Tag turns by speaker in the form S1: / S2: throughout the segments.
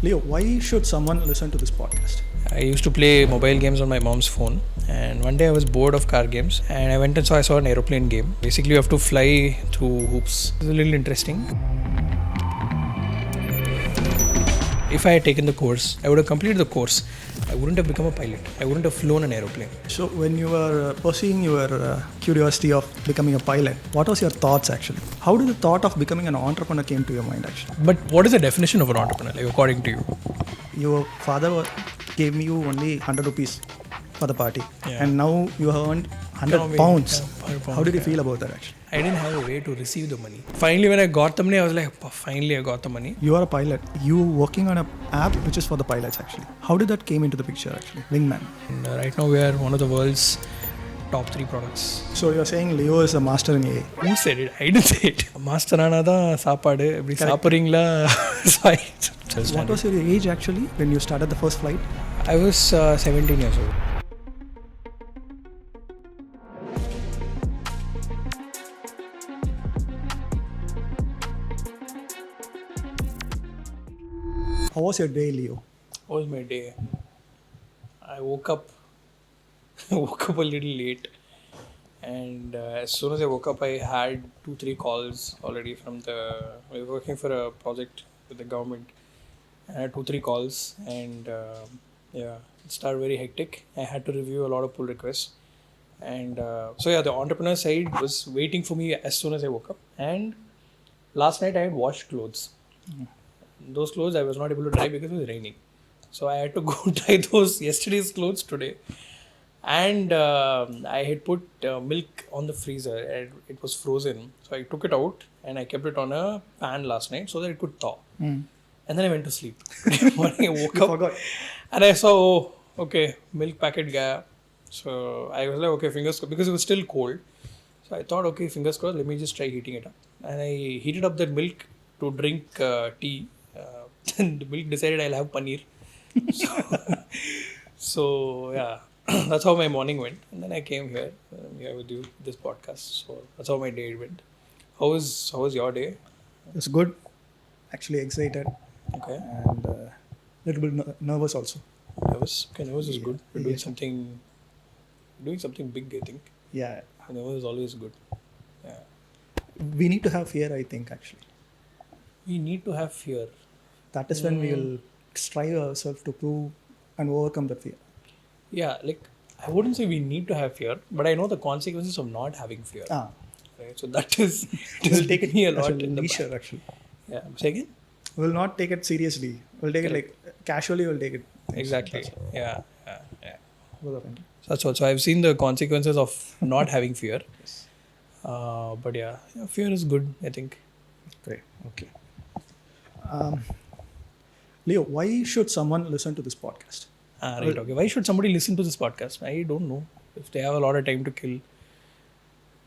S1: Leo, why should someone listen to this podcast?
S2: I used to play mobile games on my mom's phone, and one day I was bored of car games and I went and saw an aeroplane game. Basically you have to fly through hoops. It's a little interesting. If I had taken the course, I would have completed the course. I wouldn't have become a pilot. I wouldn't have flown an aeroplane.
S1: So when you were pursuing your curiosity of becoming a pilot, what was your thoughts actually? How did the thought of becoming an entrepreneur came to your mind actually?
S2: But what is the definition of an entrepreneur, like, according to you?
S1: Your father gave you only 100 rupees for the party,
S2: Yeah.
S1: and now you have earned 100 pounds. How did you feel about that actually?
S2: I didn't have a way to receive the money. Finally, when I got the money, I was like, finally I got the money.
S1: You are a pilot. You working on an app which is for the pilots actually. How did that came into the picture actually? Wingman.
S2: And right now we are one of the world's top 3 products.
S1: So you're saying Leo is a master in AI.
S2: Who said it? I didn't say it. Master ஆனாதான் சாப்பாடு எப்படி சாப்பிட்றீங்களா?
S1: What was your age actually when you started the first flight?
S2: I was 17 years old.
S1: How was your day, Leo?
S2: How was my day? I woke up a little late, and as soon as I woke up, I had 2-3 calls already from we were working for a project with the government. I had 2-3 calls, and it started very hectic. I had to review a lot of pull requests, and the entrepreneur side was waiting for me as soon as I woke up. And last night I had washed clothes. Those clothes I was not able to dry because it was raining, so I had to go dry those yesterday's clothes today. And I had put milk on the freezer and it was frozen, so I took it out and I kept it on a pan last night so that it could thaw. And then I went to sleep. Today morning I woke up and I saw, okay, milk packet gaya. So I was like, okay, fingers crossed, because it was still cold. So I thought, okay, fingers crossed, let me just try heating it up. And I heated up that milk to drink tea. And the milk decided I'll have paneer. So yeah, that's how my morning went. And then I came here with you, this podcast. So that's how my day went. How was your day?
S1: It's good. Actually excited.
S2: Okay.
S1: And little bit nervous also.
S2: Nervous is good. You're doing something big, I think.
S1: Yeah.
S2: Nervous is always good. Yeah.
S1: We need to have fear, I think, actually.
S2: We need to have fear.
S1: That is when we will strive ourselves to prove and overcome that fear.
S2: Yeah, like, I wouldn't say we need to have fear, but I know the consequences of not having fear. Right? So that is, it will take me a lot in the
S1: leisure, actually.
S2: Yeah. Say again?
S1: We'll not take it seriously. We'll take it like casually. We'll take it.
S2: Exactly. Yeah.
S1: That's
S2: So I've seen the consequences of not having fear.
S1: Yes.
S2: But fear is good, I think.
S1: Great. Okay. Leo, why should someone listen to this podcast?
S2: Right. Okay. Why should somebody listen to this podcast? I don't know. If they have a lot of time to kill,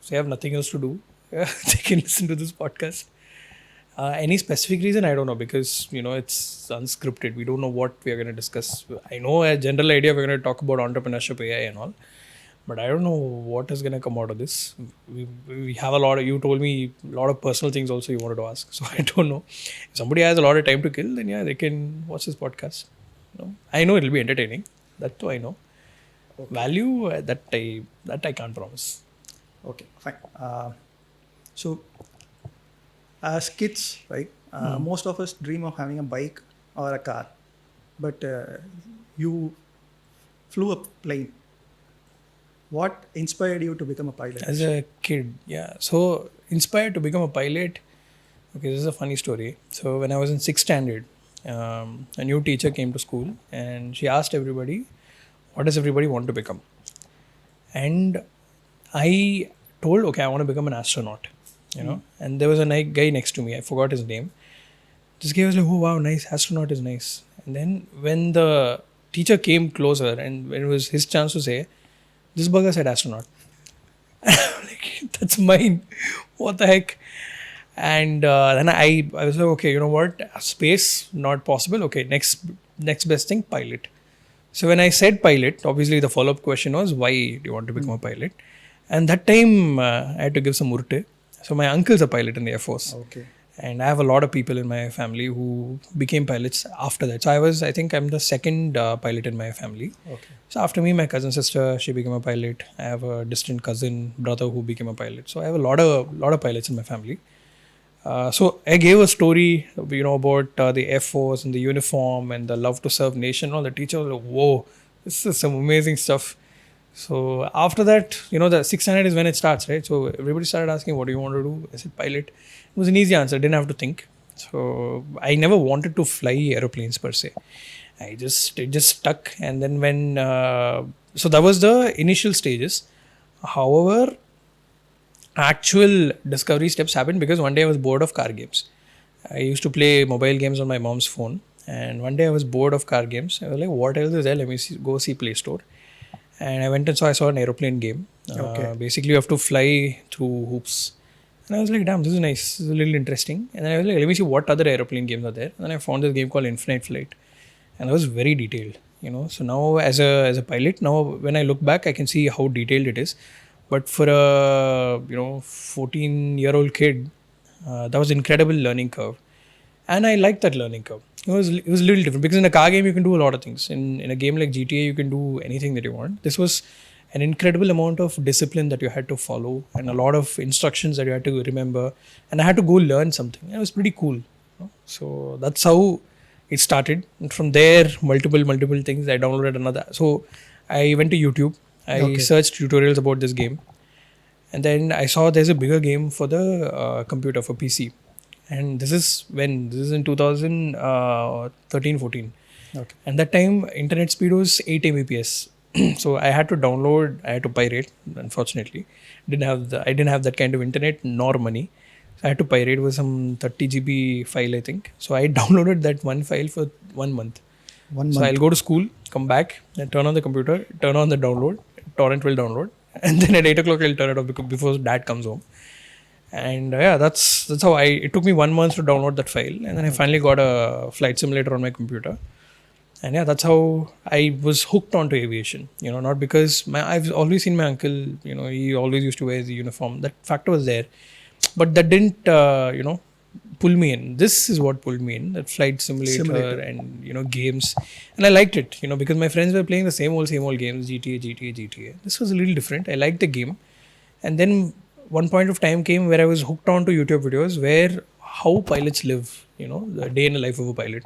S2: if they have nothing else to do, they can listen to this podcast. Any specific reason? I don't know, because it's unscripted. We don't know what we are going to discuss. I know a general idea. We're going to talk about entrepreneurship, AI and all, but I don't know what is going to come out of this. We have a lot of, you told me a lot of personal things also you wanted to ask, so I don't know. If somebody has a lot of time to kill, then they can watch this podcast. I know it will be entertaining. That too I know. Okay. Value, that I can't promise.
S1: Okay, fine. So as kids, right, most of us dream of having a bike or a car, but you flew a plane. What inspired you to become a pilot?
S2: As a kid, yeah. So inspired to become a pilot. Okay, this is a funny story. So when I was in 6th standard, a new teacher came to school and she asked everybody, what does everybody want to become? And I told, okay, I want to become an astronaut, and there was a guy next to me, I forgot his name. This guy was like, oh wow, nice, astronaut is nice. And then when the teacher came closer and when it was his chance to say, this bugger said astronaut. I'm like, that's mine. What the heck? And then I was like, okay, you know what? Space, not possible. Okay, next best thing, pilot. So when I said pilot, obviously the follow-up question was, why do you want to become a pilot? And that time I had to give some urte. So my uncle's a pilot in the Air Force.
S1: Okay.
S2: And I have a lot of people in my family who became pilots after that. So I think I'm the second pilot in my family.
S1: Okay.
S2: So after me, my cousin sister, she became a pilot. I have a distant cousin brother who became a pilot. So I have a lot of pilots in my family. So I gave a story, about the Air Force and the uniform and the love to serve nation. All the teacher was like, "Whoa, this is some amazing stuff." So after that, the 600 is when it starts, right? So everybody started asking, "What do you want to do?" I said, "Pilot." It was an easy answer. Didn't have to think. So I never wanted to fly aeroplanes per se. It just stuck. And then so that was the initial stages. However, actual discovery steps happened because one day I was bored of car games. I used to play mobile games on my mom's phone, and one day I was bored of car games. I was like, "What else is there? Let me go see Play Store." And I saw an aeroplane game.
S1: Okay.
S2: Basically, you have to fly through hoops. And I was like, "Damn, this is nice. This is a little interesting." And then I was like, "Let me see what other aeroplane games are there." And then I found this game called Infinite Flight, and that was very detailed. So now as a pilot, now when I look back, I can see how detailed it is. But for a 14-year-old kid, that was incredible learning curve, and I liked that learning curve. It was a little different because in a car game you can do a lot of things. In a game like GTA, you can do anything that you want. This was an incredible amount of discipline that you had to follow, and a lot of instructions that you had to remember, and I had to go learn something. It was pretty cool. So that's how it started. And from there, multiple things. I downloaded another. So I went to YouTube. I
S1: Okay.
S2: searched tutorials about this game, and then I saw there's a bigger game for the computer, for PC. And this is in 2013-14.
S1: Okay.
S2: And that time internet speed was 8 Mbps. So I had to pirate. Unfortunately, I didn't have that kind of internet nor money. So I had to pirate with some 30 GB file, I think. So I downloaded that one file for 1 month.
S1: One
S2: So I'll
S1: month.
S2: go to school, come back, and turn on the computer, turn on the download, torrent will download, and then at 8 o'clock I'll turn it off before dad comes home. And that's how it took me 1 month to download that file, and then I finally got a flight simulator on my computer. And that's how I was hooked onto aviation. Not because I've always seen my uncle. He always used to wear the uniform. That factor was there, but that didn't pull me in. This is what pulled me in: that flight simulator and games. And I liked it. Because my friends were playing the same old games: GTA. This was a little different. I liked the game, and then one point of time came where I was hooked onto YouTube videos where how pilots live. The day in the life of a pilot,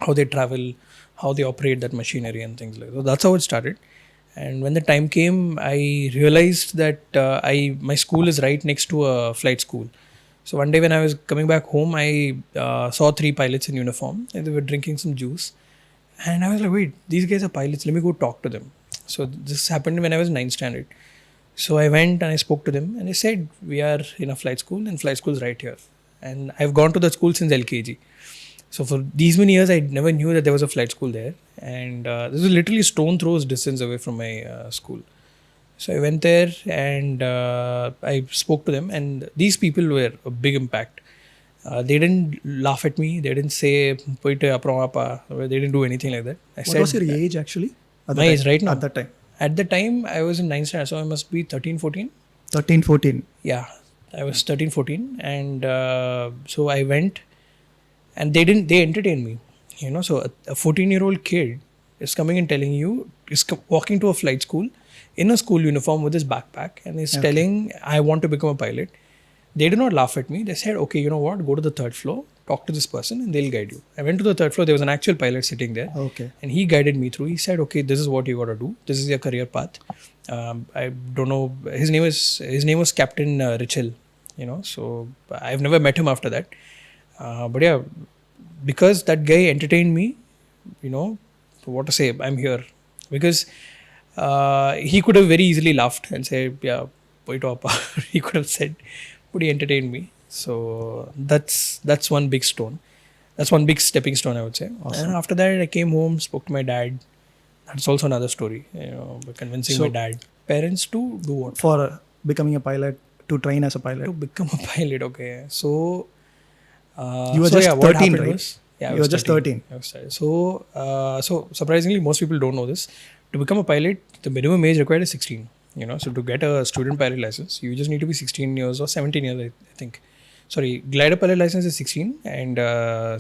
S2: how they travel, how they operate that machinery and things like that. So that's how it started. And when the time came, I realized that my school is right next to a flight school. So one day when I was coming back home, I saw 3 pilots in uniform, and they were drinking some juice. And I was like, "Wait, these guys are pilots. Let me go talk to them." So this happened when I was 9th standard. So I went and I spoke to them, and they said, "We are in a flight school, and flight school is right here." And I've gone to the school since LKG. So for these many years, I never knew that there was a flight school there, and this was literally stone throws distance away from my school. So I went there and I spoke to them, and these people were a big impact. They didn't laugh at me. They didn't say "Poite aprom apa." They didn't do anything like that. I
S1: What
S2: said,
S1: was your age actually? At the
S2: my
S1: time?
S2: age right now.
S1: At that time.
S2: At the time, I was in 9th standard, so I must be 13, 14.
S1: 13, 14.
S2: Yeah, I was 13, 14, and so I went, and they entertained me. So a 14-year-old kid is coming and telling you, walking to a flight school in a school uniform with his backpack, and is telling, "I want to become a pilot." They did not laugh at me. They said, "Okay, you know what, go to the 3rd floor, talk to this person, and they'll guide you." I went to the 3rd floor. There was an actual pilot sitting there.
S1: Okay.
S2: And he guided me through. He said, "Okay, this is what you got to do. This is your career path." I don't know. His name was Captain Richel. So I've never met him after that. But yeah, because that guy entertained me, what to say, I'm here. Because he could have very easily laughed and said, "Yeah, poito apa." He could have said, but he entertained me. So that's one big stone. That's one big stepping stone, I would say.
S1: Awesome.
S2: And after that, I came home, spoke to my dad. That's also another story. By convincing my dad, parents to do what?
S1: For becoming a pilot, to train as a pilot.
S2: To become a pilot. Okay, so
S1: You were
S2: so
S1: just
S2: yeah, what
S1: 13,
S2: happened
S1: right?
S2: was, yeah, I
S1: You
S2: was
S1: were just 13.
S2: I was 13. So surprisingly, most people don't know this. To become a pilot, the minimum age required is 16. So to get a student pilot license, you just need to be 16 years or 17 years, I think. glider pilot license is 16 and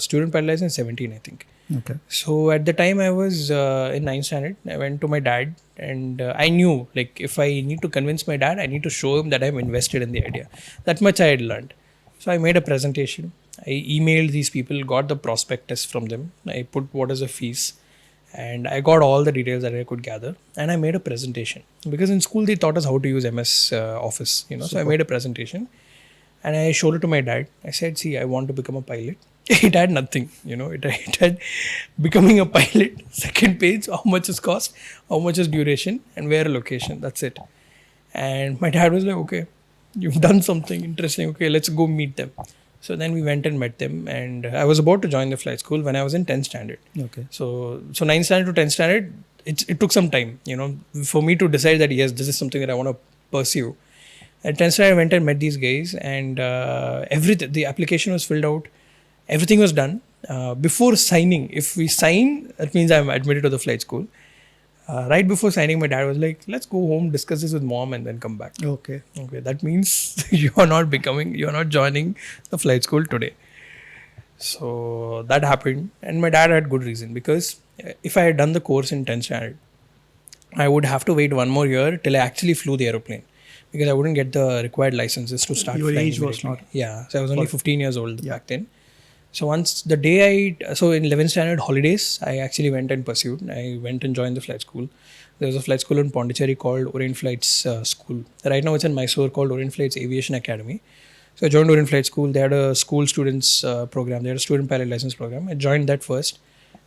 S2: student pilot license 17, I think.
S1: Okay.
S2: So at the time I was in 9th standard, I went to my dad and I knew like if I need to convince my dad, I need to show him that I'm invested in the idea. That much I had learned. So I made a presentation. I emailed these people, got the prospectus from them. I put what is the fees and I got all the details that I could gather and I made a presentation because in school they taught us how to use MS Office, you know. So I made a presentation and I showed it to my dad. I said, see, I want to become a pilot. It had nothing, you know, it had becoming a pilot, second page, how much is cost, how much is duration, and where location. That's it. And my dad was like, okay, you've done something interesting. Okay, let's go meet them. So then we went and met them. And I was about to join the flight school when I was in 10th standard.
S1: Okay.
S2: So 9th standard to 10th standard, it took some time, you know, for me to decide that, yes, this is something that I want to pursue. At 10th standard, I went and met these guys and everything, the application was filled out. Everything was done. Before signing, if we sign, that means I'm admitted to the flight school. Right before signing, my dad was like, let's go home, discuss this with mom and then come back.
S1: Okay.
S2: Okay, that means you are not joining the flight school today. So that happened. And my dad had good reason because if I had done the course in 10th standard, I would have to wait one more year till I actually flew the aeroplane because I wouldn't get the required licenses to start
S1: Your
S2: flying
S1: age was not.
S2: Yeah, so I was only 15 years old back then. So once the day so in 11th standard holidays, I actually went and pursued. I went and joined the flight school. There was a flight school in Pondicherry called Orient Flights School. Right now it's in Mysore called Orient Flights Aviation Academy. So I joined Orient Flight School. They had a school students program. They had a student pilot license program. I joined that first.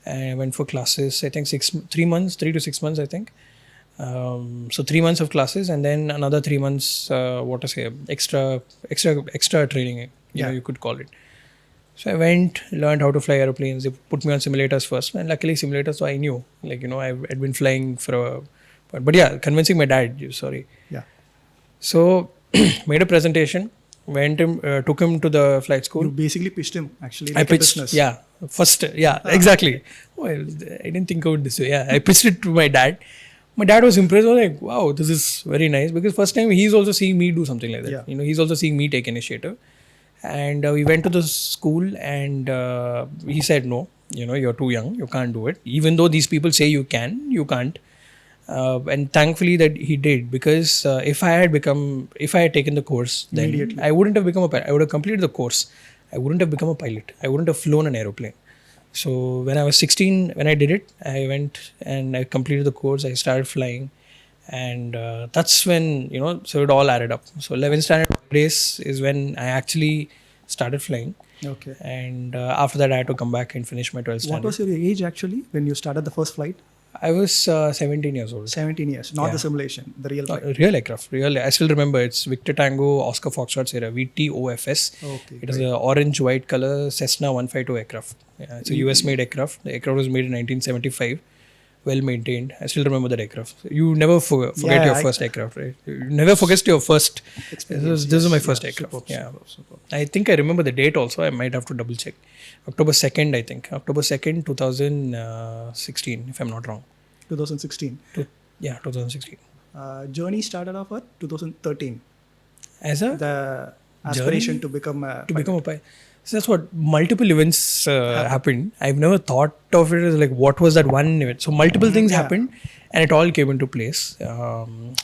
S2: I went for classes, I think 3 to 6 months, I think. So 3 months of classes and then another 3 months, extra training, you know, you could call it. So I went, learned how to fly aeroplanes. They put me on simulators first, and luckily simulators, so I knew, like, you know, I'd been flying for but yeah, convincing my dad.
S1: Yeah.
S2: So made a presentation, went him, took him to the flight school.
S1: You basically pitched him actually.
S2: I
S1: Like
S2: pitched,
S1: a business.
S2: yeah, first, yeah, exactly. Oh, I didn't think of it this way. Yeah, I pitched it to my dad. My dad was impressed. I was like, wow, this is very nice because first time he's also seeing me do something like that.
S1: Yeah.
S2: You know, he's also seeing me take initiative. And we went to the school and he said, no, you know, you're too young, you can't do it. Even though these people say you can, you can't. And thankfully that he did because if I had taken the course, then I wouldn't have become a pilot. I would have completed the course. I wouldn't have become a pilot. I wouldn't have flown an aeroplane. So when I was 16, when I did it, I went and I completed the course. I started flying. And that's when, you know, so it all added up. So 11th standard days is when I actually started flying.
S1: Okay.
S2: And after that, I had to come back and finish my 12th standard.
S1: What was your age actually when you started the first flight?
S2: I was 17 years old.
S1: 17 years, not the simulation, the real flight.
S2: Real aircraft, I still remember it's Victor Tango Oscar Foxtrot Sierra, VTOFS.
S1: Okay.
S2: It is an orange-white color Cessna 152 aircraft. Yeah, it's a US-made aircraft. The aircraft was made in 1975. Well maintained. I still remember that aircraft. You never forget your first aircraft, right? You never forget your first. This is my first aircraft. Superb. I think I remember the date also. I might have to double check. October 2nd, I think. October 2nd, 2016, if I'm not wrong.
S1: 2016.
S2: 2016.
S1: Journey started off at 2013.
S2: As a
S1: the aspiration to become a
S2: pilot. So that's what multiple events happened. I've never thought of it as like what was that one event. So multiple things happened, and it all came into place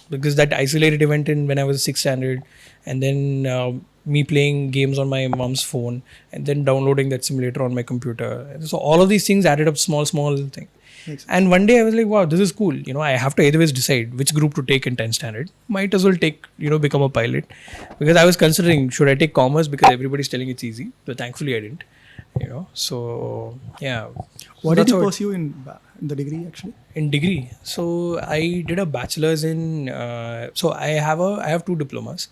S2: because that isolated event when I was 6th standard, and then me playing games on my mom's phone, and then downloading that simulator on my computer. So all of these things added up, small thing. And one day I was like, wow, this is cool. You know, I have to either ways decide which group to take in 10th standard. Might as well take, you know, become a pilot. Because I was considering, should I take commerce because everybody's telling it's easy. But thankfully I didn't, you know. So, yeah.
S1: What did you pursue in the degree actually?
S2: In degree. So, I did a bachelor's in, so I have 2 diplomas.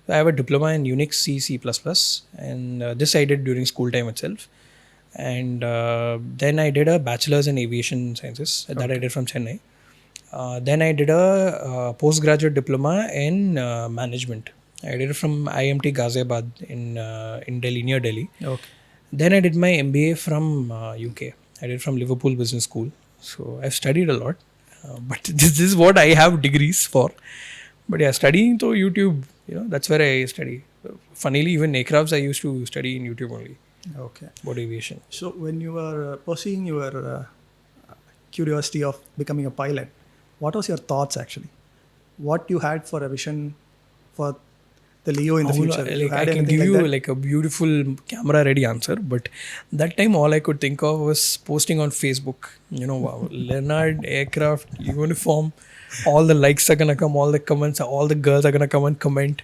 S2: I have a diploma in Unix, C++. And this I did during school time itself. And then I did a bachelor's in aviation sciences that I did from Chennai. Then I did a postgraduate diploma in management. I did it from IMT Ghaziabad in Delhi, near Delhi.
S1: Okay.
S2: Then I did my MBA from UK. I did from Liverpool Business School. So I've studied a lot. But this is what I have degrees for. But yeah, studying through YouTube, you know, that's where I study. Funnily, even aircrafts I used to study in YouTube only
S1: Okay.
S2: about aviation.
S1: So when you were pursuing your curiosity of becoming a pilot, what was your thoughts actually? What you had for a vision for the Leo in the future? You
S2: Like I
S1: had
S2: can
S1: anything
S2: give
S1: like
S2: you
S1: that?
S2: like a beautiful camera ready answer, but that time all I could think of was posting on Facebook. Wow, Leonard aircraft uniform. All the likes are gonna come, all the comments, all the girls are gonna come and comment.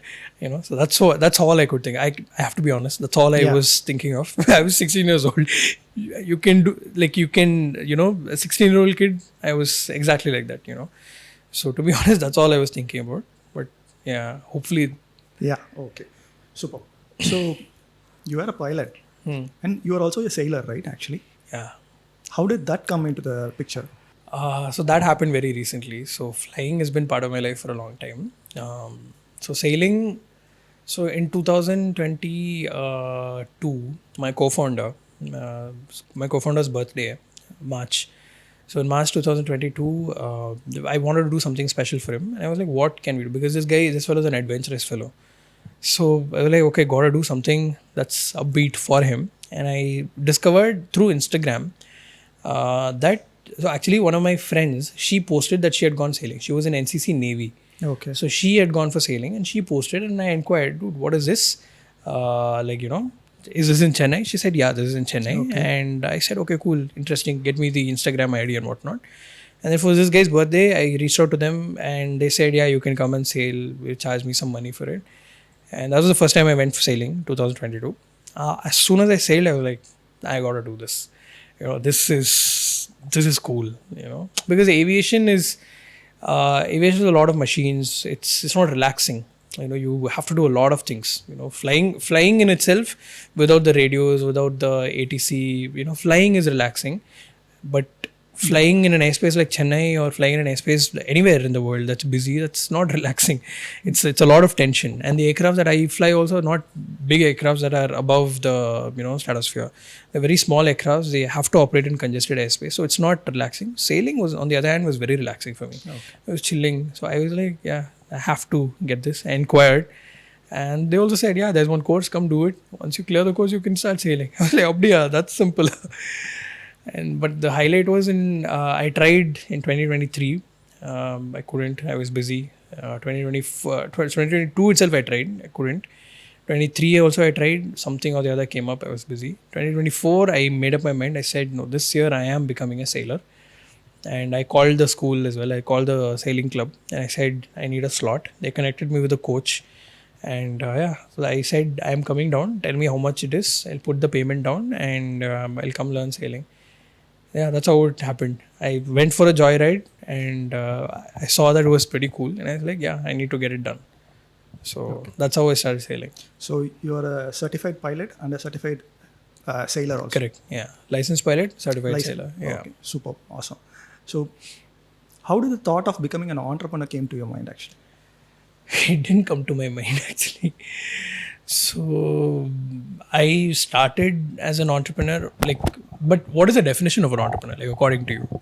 S2: So that's all I could think. I have to be honest. That's all I
S1: Yeah.
S2: was thinking of. I was 16 years old. You can do like you can a 16-year-old kid. I was exactly like that. So to be honest, that's all I was thinking about. But yeah, hopefully.
S1: Yeah. Okay. Super. So you are a pilot,
S2: Hmm.
S1: and you are also a sailor, right? Actually,
S2: Yeah.
S1: how did that come into the picture?
S2: So that happened very recently. So flying has been part of my life for a long time. So sailing. So in 2022, my co-founder's birthday, March. So in March 2022, I wanted to do something special for him, and I was like, "What can we do?" Because this fellow is an adventurous fellow. So I was like, "Okay, gotta do something that's upbeat for him." And I discovered through Instagram that so actually one of my friends, she posted that she had gone sailing. She was in NCC Navy,
S1: Okay.
S2: so she had gone for sailing and she posted, and I inquired, dude, what is this? Is this in Chennai? She said, yeah, this is in Chennai.
S1: Okay.
S2: And I said, okay, cool, interesting. Get me the Instagram ID and whatnot. And then for this guy's birthday, I reached out to them and they said, yeah, you can come and sail. We'll charge me some money for it. And that was the first time I went for sailing, 2022. As soon as I sailed, I was like, I gotta do this. This is cool. Because aviation is a lot of machines. It's not relaxing. You have to do a lot of things. Flying in itself, without the radios, without the ATC. Flying is relaxing, but flying in an airspace like Chennai or flying in an airspace anywhere in the world that's busy, that's not relaxing. It's a lot of tension. And the aircraft that I fly also are not big aircrafts that are above the stratosphere. They're very small aircrafts. They have to operate in congested airspace, so it's not relaxing. Sailing was, on the other hand, was very relaxing for me.
S1: Okay.
S2: It was chilling. So I was like, yeah, I have to get this. I inquired. And they also said, yeah, there's one course, come do it. Once you clear the course, you can start sailing. I was like, Abdiya, that's simple. But the highlight was I tried in 2023. I couldn't. I was busy. 2022 itself I tried. I couldn't. 23 also I tried. Something or the other came up. I was busy. 2024 I made up my mind. I said, no, this year I am becoming a sailor. And I called the school as well. I called the sailing club and I said, I need a slot. They connected me with a coach. And so I said, I'm coming down. Tell me how much it is. I'll put the payment down and I'll come learn sailing. Yeah, that's how it happened. I went for a joyride and I saw that it was pretty cool. And I was like, yeah, I need to get it done. So that's how I started sailing.
S1: So you are a certified pilot and a certified sailor also.
S2: Correct. Yeah. Licensed pilot, certified sailor. Yeah.
S1: Okay. Super. Awesome. So how did the thought of becoming an entrepreneur came to your mind actually?
S2: It didn't come to my mind actually. So I started as an entrepreneur, but what is the definition of an entrepreneur, according to you?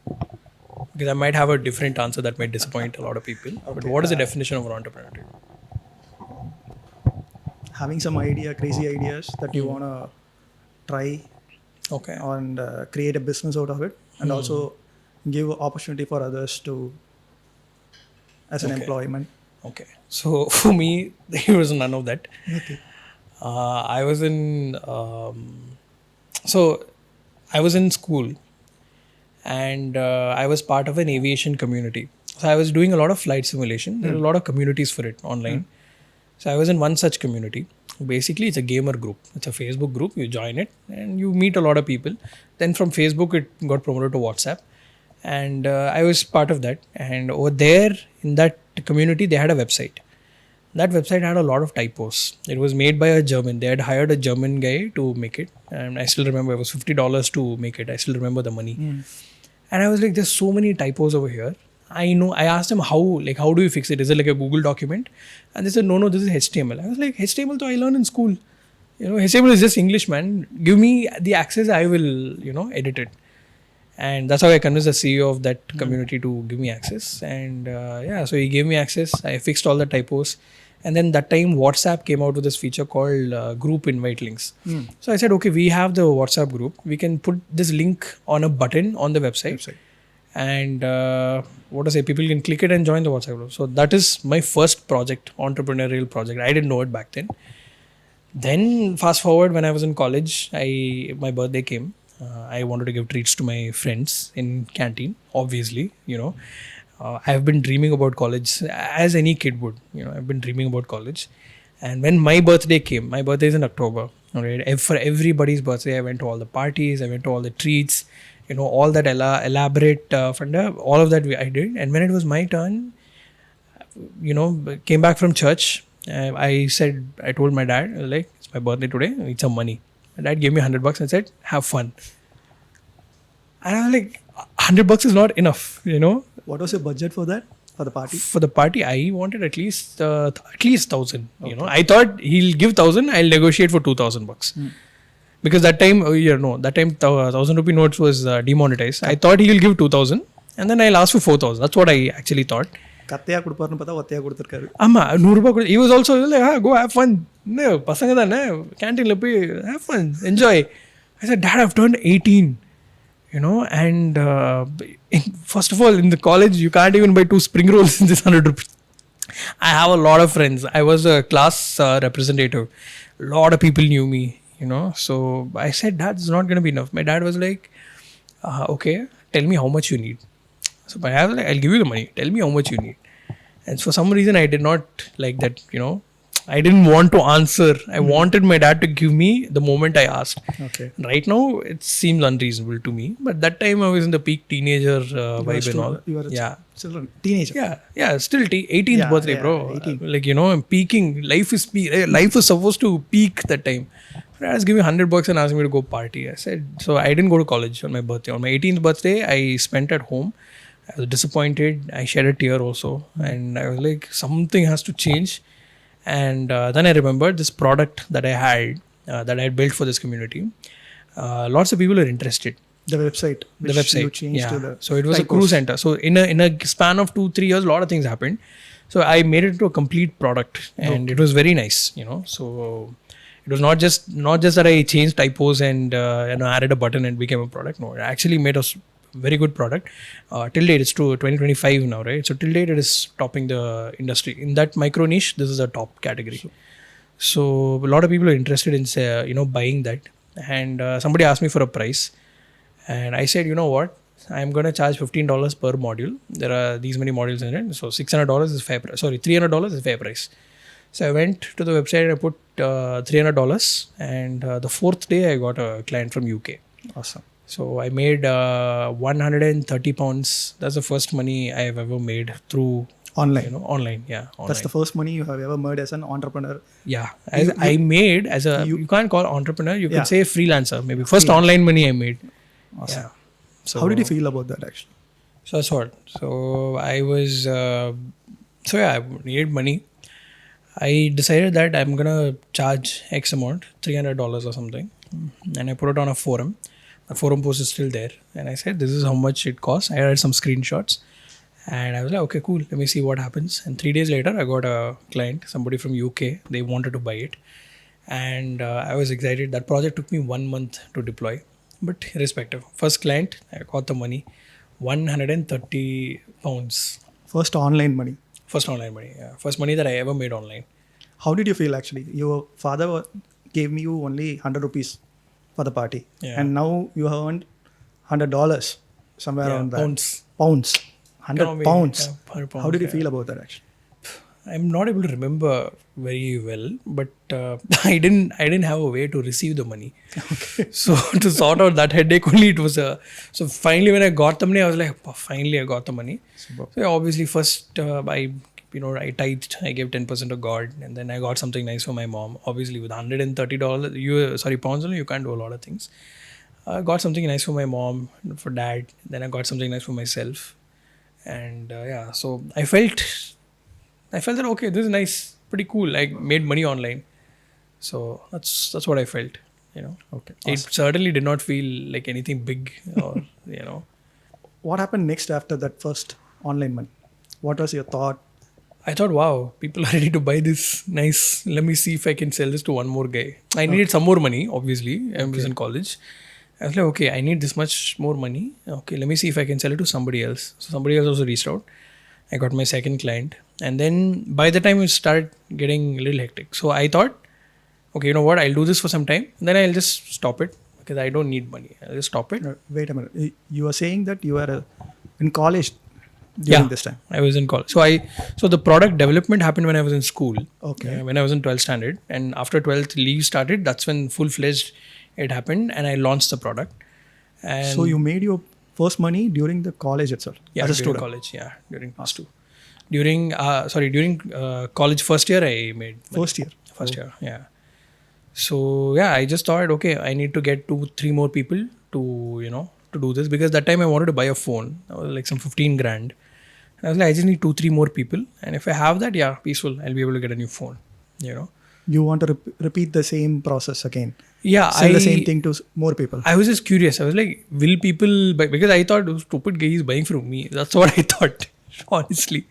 S2: Because I might have a different answer that might disappoint a lot of people. But what is the definition of an entrepreneur to you?
S1: Having some crazy ideas that you want to try
S2: Okay.
S1: and create a business out of it, and also give opportunity for others to as an employment.
S2: Okay. So for me, there was none of that.
S1: Okay.
S2: I was in I was in school, and I was part of an aviation community. So I was doing a lot of flight simulation. There are a lot of communities for it online. So I was in one such community. Basically, it's a gamer group. It's a Facebook group. You join it and you meet a lot of people. Then from Facebook, it got promoted to WhatsApp. And I was part of that. And over there in that community, they had a website. That website had a lot of typos. It was made by a German. They had hired a German guy to make it. And I still remember it was $50 to make it. I still remember the money. And I was like, there's so many typos over here. I asked them how do you fix it? Is it like a Google document? And they said, no, this is HTML. I was like, HTML to I learned in school. HTML is just English, man. Give me the access, I will, edit it. And that's how I convinced the CEO of that community to give me access. And so he gave me access. I fixed all the typos. And then that time WhatsApp came out with this feature called group invite links. So I said, okay, we have the WhatsApp group. We can put this link on a button on the website. And what to say, people can click it and join the WhatsApp group. So that is my first project, entrepreneurial project. I didn't know it back then. Then fast forward, when I was in college, my birthday came. I wanted to give treats to my friends in canteen, obviously, I've been dreaming about college as any kid would, I've been dreaming about college. And when my birthday came, my birthday is in October, all right? For everybody's birthday, I went to all the parties, I went to all the treats, all that elaborate funda, all of that I did. And when it was my turn, came back from church, I told my dad, like, it's my birthday today, I need some money. My dad gave me $100 and said, have fun. And I was like, $100 is not enough,
S1: What was your budget for that? For the party?
S2: For the party, I wanted at least 1,000. Okay. I thought he'll give 1,000, I'll negotiate for $2,000. Because that time, that time 1,000 rupee notes was demonetized. I thought he'll give 2,000 and then I'll ask for 4,000. That's what I actually thought.
S1: கத்தையா கொடுப்பாருன்னு பார்த்தா ஒத்தையா கொடுத்துருக்காரு.
S2: ஆமா, $100 he was also like, go have fun. பசங்க தானே, கேண்டீன்ல போய் have fun, enjoy. I said, Dad, I've turned 18. And first of all, in the college, you can't even buy 2 spring rolls in this 100 rupees. I have a lot of friends. I was a class representative. A lot of people knew me, So I said, Dad, it's not going to be enough. My dad was like, okay, tell me how much you need. So my dad was like, I'll give you the money. Tell me how much you need. And for some reason, I did not like that, I didn't want to answer. I wanted my dad to give me the moment I asked.
S1: Okay.
S2: Right now, it seems unreasonable to me. But that time, I was in the peak teenager vibe and all.
S1: You were still a teenager.
S2: Yeah. Still 18th birthday, bro.
S1: 18.
S2: Like, I'm peaking. Life is supposed to peak that time. My dad was giving me $100 and asked me to go party. I said, so I didn't go to college on my birthday. On my 18th birthday, I spent at home. I was disappointed. I shed a tear also. And I was like, something has to change. And then I remembered this product that I had, that I had built for this community. Lots of people are interested.
S1: The website. You changed to the
S2: so it was a crew center. So in a span of 2-3 years, a lot of things happened. So I made it into a complete product, and it was very nice. So it was not just that I changed typos and added a button and became a product. No, it actually made us very good product. Till date, it's to 2025 now, right? So till date, it is topping the industry. In that micro niche, this is a top category. So a lot of people are interested in buying that. And somebody asked me for a price. And I said, you know what? I'm going to charge $15 per module. There are these many modules in it. So $600 is fair price. Sorry, $300 is fair price. So I went to the website and I put $300. And the 4th day, I got a client from UK.
S1: Awesome.
S2: So I made 130 pounds. That's the first money I have ever made through
S1: online.
S2: Online. Yeah. Online.
S1: That's the first money you have ever made as an entrepreneur.
S2: Yeah. I made as a, you can't call entrepreneur. You could say freelancer. Maybe first online money I made.
S1: Awesome.
S2: Yeah. So
S1: how did you feel about that actually?
S2: So that's what. So I was, I needed money. I decided that I'm going to charge X amount, $300 or something. And I put it on a forum. The forum post is still there. And I said, this is how much it costs. I had some screenshots. And I was like, okay, cool. Let me see what happens. And 3 days later, I got a client, somebody from UK. They wanted to buy it. And I was excited. That project took me 1 month to deploy. But irrespective. First client, I got the money. 130 pounds.
S1: First online money.
S2: First online money, yeah. First money that I ever made online.
S1: How did you feel actually? Your father gave me you only 100 rupees for the party.
S2: Yeah.
S1: And now you have earned $100 somewhere around that. Pounds. 100 pounds.
S2: Yeah, 100 pounds.
S1: How did you feel about that actually?
S2: I'm not able to remember very well, but I didn't have a way to receive the money. Okay. So to sort out that headache only, it was so finally when I got the money, I was like, oh, finally I got the money. Super. So obviously first I tithed, I gave 10% to God, and then I got something nice for my mom. Obviously with $130, pounds only, you can't do a lot of things. I got something nice for my mom, for dad, then I got something nice for myself. And so I felt that, okay, this is nice, pretty cool. I made money online. So that's what I felt, Okay. Awesome. It certainly did not feel like anything big or,
S1: What happened next after that first online money? What was your thought?
S2: I thought, wow, people are ready to buy this. Nice. Let me see if I can sell this to one more guy. I needed some more money, obviously. I was in college. I was like, okay, I need this much more money. Okay, let me see if I can sell it to somebody else. So somebody else also reached out. I got my second client. And then by the time it started getting a little hectic. So I thought, okay, you know what? I'll do this for some time. Then I'll just stop it because I don't need money. I'll just stop it.
S1: Wait a minute. You are saying that you are in college during this time.
S2: I was in college. So the product development happened when I was in school.
S1: Okay.
S2: When I was in 12th standard. And after 12th leave started, that's when full-fledged it happened. And I launched the product. And
S1: So you made your first money during the college itself as a
S2: during
S1: student.
S2: college. Yeah, during plus two. During college first year I made money. First year, yeah. So yeah, I just thought, okay, I need to get 2-3 more people to do this, because that time I wanted to buy a phone. I was like some 15 grand. I was like, I just need 2-3 more people, and if I have that, yeah, peaceful, I'll be able to get a new phone.
S1: You want to repeat the same process again.
S2: Yeah,
S1: Sell the same thing to more people.
S2: I was just curious. I was like, will people buy? Because I thought, oh, stupid guy is buying from me. That's what I thought. Honestly,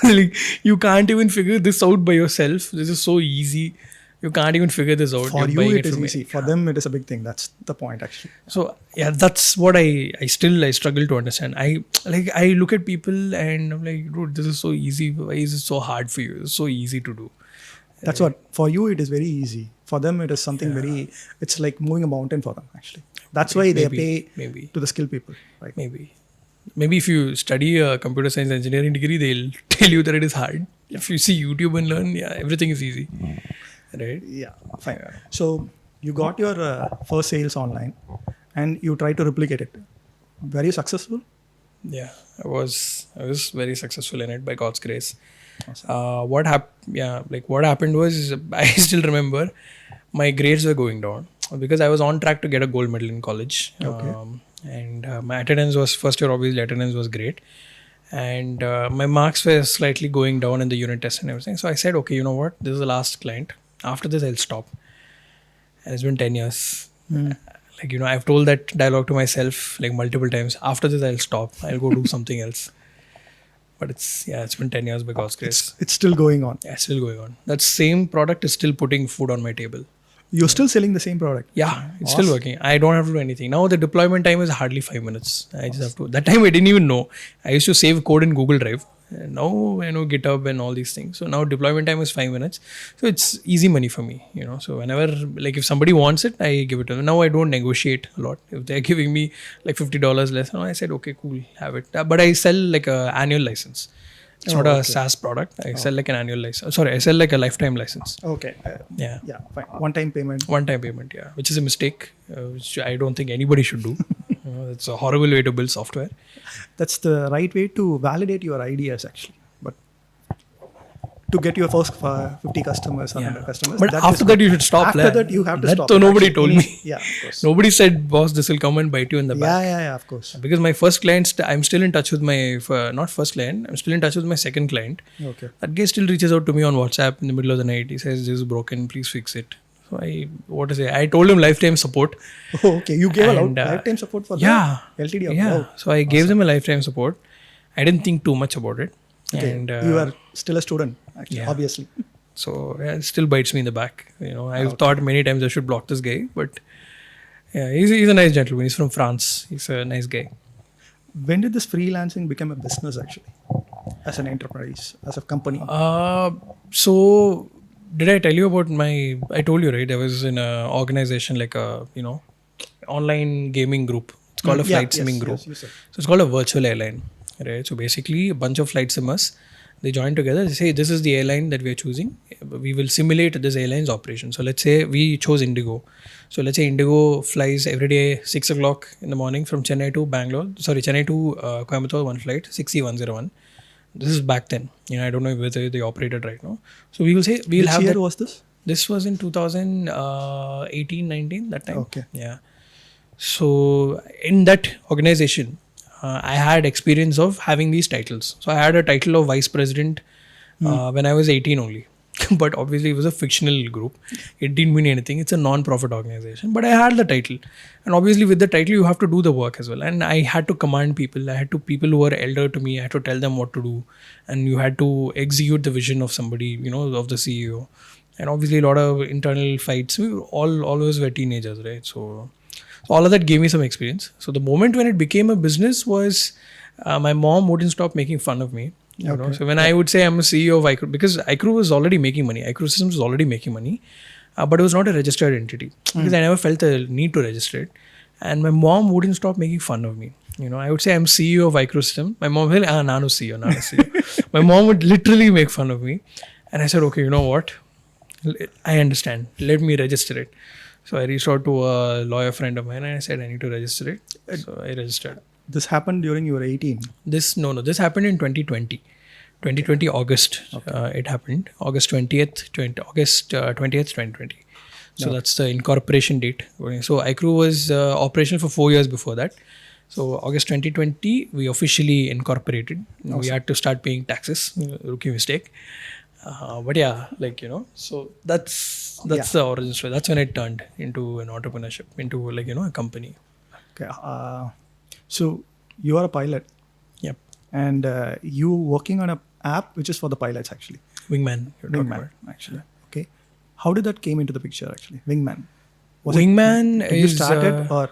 S2: like, you can't even figure this out by yourself. This is so easy. You can't even figure this out.
S1: For you, it is easy. For them, it is a big thing. That's the point, actually.
S2: So yeah, that's what I struggle to understand. I look at people and I'm like, dude, this is so easy. Why is it so hard for you? It's so easy to do.
S1: That's what, for you, it is very easy. For them, it is something it's like moving a mountain for them, actually. That's why they pay to the skilled people, right?
S2: Maybe if you study a computer science engineering degree, they'll tell you that it is hard. If you see YouTube and learn, everything is easy. Right?
S1: Yeah, fine. So you got your first sales online and you tried to replicate it. Were you successful?
S2: Yeah, I was very successful in it by God's grace.
S1: Awesome.
S2: What happened was, I still remember my grades were going down because I was on track to get a gold medal in college.
S1: Okay.
S2: And my attendance was, first year obviously attendance was great. And my marks were slightly going down in the unit test and everything. So I said, okay, you know what? This is the last client. After this, I'll stop. And it's been 10 years. I've told that dialogue to myself like multiple times. After this, I'll stop. I'll go do something else. But it's been 10 years by God's grace.
S1: It's still going on.
S2: Yeah, still going on. That same product is still putting food on my table.
S1: You're still selling the same product?
S2: Yeah, it's still working. I don't have to do anything. Now the deployment time is hardly 5 minutes. I just have to. That time I didn't even know. I used to save code in Google Drive. And now I know GitHub and all these things. So now deployment time is 5 minutes. So it's easy money for me. So whenever, like, if somebody wants it, I give it to them. Now I don't negotiate a lot. If they're giving me like $50 less, I said, okay, cool, have it. But I sell like an annual license. It's not a SaaS product. I sell like an annual license. Sorry, I sell like a lifetime license.
S1: Okay.
S2: Yeah,
S1: fine. One-time payment.
S2: One-time payment, yeah. Which is a mistake, which I don't think anybody should do. It's a horrible way to build software.
S1: That's the right way to validate your ideas, actually. But to get your first 50 customers, 100 customers.
S2: But after that, you should stop.
S1: After that, you have to stop.
S2: So nobody told me.
S1: Yeah, of course.
S2: Nobody said, boss, this will come and bite you in the back.
S1: Yeah, of course.
S2: Because my first client, I'm still in touch with my, not first client, I'm still in touch with my second client.
S1: Okay.
S2: That guy still reaches out to me on WhatsApp in the middle of the night. He says, this is broken, please fix it. So I told him lifetime support.
S1: Oh, okay. You gave a lifetime support for the LTD?
S2: Yeah. So I gave them a lifetime support. I didn't think too much about it.
S1: Okay. And you are still a student, actually, obviously.
S2: So it still bites me in the back. I've thought many times I should block this guy, but yeah, he's a nice gentleman. He's from France. He's a nice guy.
S1: When did this freelancing become a business, actually, as an enterprise, as a company?
S2: So did I tell you about I told you, right? I was in an organization like a, online gaming group. It's called a flight simming group.
S1: Yes,
S2: so it's called a virtual airline, right? So basically a bunch of flight simmers, they join together. They say, this is the airline that we are choosing. We will simulate this airline's operation. So let's say we chose Indigo. So let's say Indigo flies every day 6 o'clock in the morning from Chennai to Coimbatore, one flight, 6C101. This is back then. I don't know whether they operated right now. So we will say, we'll
S1: Which
S2: have
S1: year
S2: that.
S1: was this?
S2: This was in 2018-19, that time.
S1: Okay.
S2: Yeah. So in that organization, I had experience of having these titles. So I had a title of vice president when I was 18 only. but obviously it was a fictional group. It didn't mean anything. It's a non-profit organization, but I had the title, and obviously with the title you have to do the work as well. And I had to command people. I had to people who were elder to me. I had to tell them what to do, and you had to execute the vision of somebody, of the CEO. And obviously a lot of internal fights. We were always were teenagers, right? So all of that gave me some experience. So the moment when it became a business was my mom wouldn't stop making fun of me. So when I would say I'm a CEO of iCrew, because iCrew was already making money, iCrew Systems was already making money, but it was not a registered entity because I never felt the need to register it. And my mom wouldn't stop making fun of me. I would say I'm CEO of iCrew System. My mom would say, Nanu CEO. My mom would literally make fun of me. And I said, okay, you know what? I understand. Let me register it. So I reached out to a lawyer friend of mine and I said, I need to register it. So I registered.
S1: This happened during you were 18?
S2: This happened in 2020. 2020 August. It happened. August 20th, 2020. So that's the incorporation date. So iCrew was operational for 4 years before that. So August 2020, we officially incorporated. Awesome. We had to start paying taxes. Rookie mistake. But yeah, so that's the origin story. That's when it turned into an entrepreneurship, into a company.
S1: Okay. So you are a pilot.
S2: Yep.
S1: And you working on an app which is for the pilots actually.
S2: Wingman.
S1: Wingman actually. Okay. How did that came into the picture actually? Wingman.
S2: Wingman
S1: did you start it or?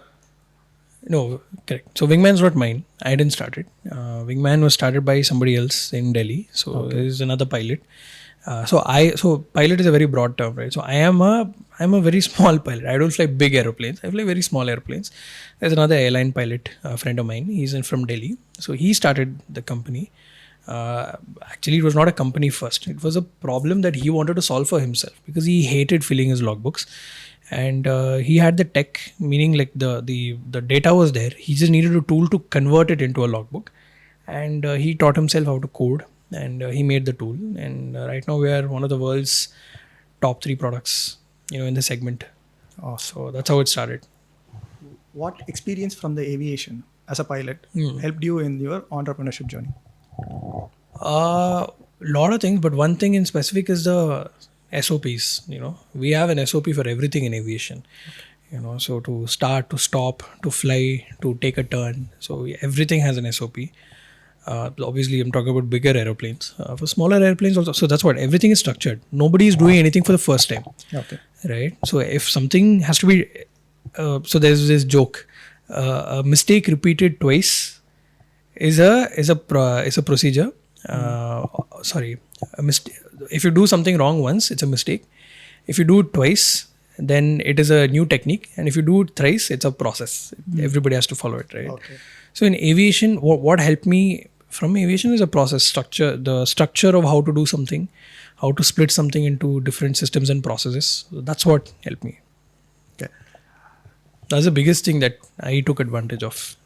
S2: No, correct. So Wingman's not mine. I didn't start it. Wingman was started by somebody else in Delhi. So there is another pilot. So pilot is a very broad term, right? So I'm a very small pilot. I don't fly big aeroplanes. I fly very small airplanes. There's another airline pilot, a friend of mine. He's from Delhi. So he started the company. Actually, it was not a company first. It was a problem that he wanted to solve for himself because he hated filling his logbooks. And he had the tech, meaning the data was there. He just needed a tool to convert it into a logbook. And he taught himself how to code. And he made the tool, and right now we are one of the world's top 3 products, in the segment. Oh, so that's how it started.
S1: What experience from the aviation as a pilot helped you in your entrepreneurship journey?
S2: Lot of things, but one thing in specific is the SOPs. We have an SOP for everything in aviation. So to start, to stop, to fly, to take a turn. So everything has an SOP. Obviously, I'm talking about bigger airplanes. For smaller airplanes also, so that's what everything is structured. Nobody is doing anything for the first time, right? So if something has to be, so there's this joke: a mistake repeated twice is a procedure. Sorry, if you do something wrong once, it's a mistake. If you do it twice, then it is a new technique, and if you do it thrice, it's a process. Everybody has to follow it, right? Okay. So in aviation, what helped me from aviation is a process structure, the structure of how to do something, how to split something into different systems and processes. So that's what helped me.
S1: Okay.
S2: That's the biggest thing that I took advantage of.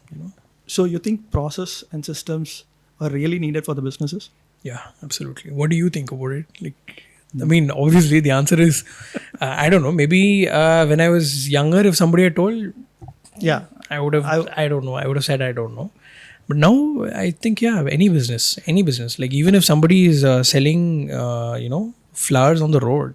S1: So you think process and systems are really needed for the businesses?
S2: Yeah, absolutely. What do you think about it? I mean, obviously the answer is, I don't know. Maybe when I was younger, if somebody had told, I would have. I don't know. I would have said I don't know. But now I think any business. Like even if somebody is selling, flowers on the road,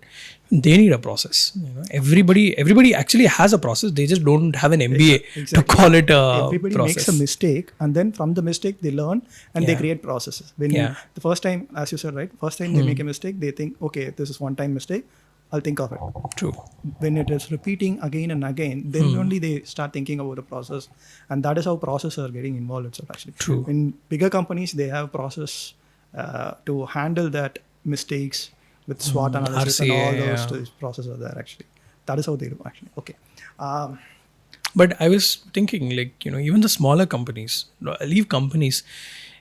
S2: they need a process. Everybody actually has a process. They just don't have an MBA to call it a
S1: Everybody
S2: process.
S1: Makes a mistake, and then from the mistake they learn and they create processes. When the first time, as you said, right? First time they make a mistake, they think, okay, this is one-time mistake. I'll think of it.
S2: True.
S1: When it is repeating again and again, then only they start thinking about the process, and that is how processes are getting involved itself. Actually,
S2: true.
S1: In bigger companies, they have process to handle that mistakes with SWOT analysis
S2: RCA,
S1: and all those processes are there. Actually, that is how they do. Actually, okay.
S2: But I was thinking, even the smaller companies, leave companies,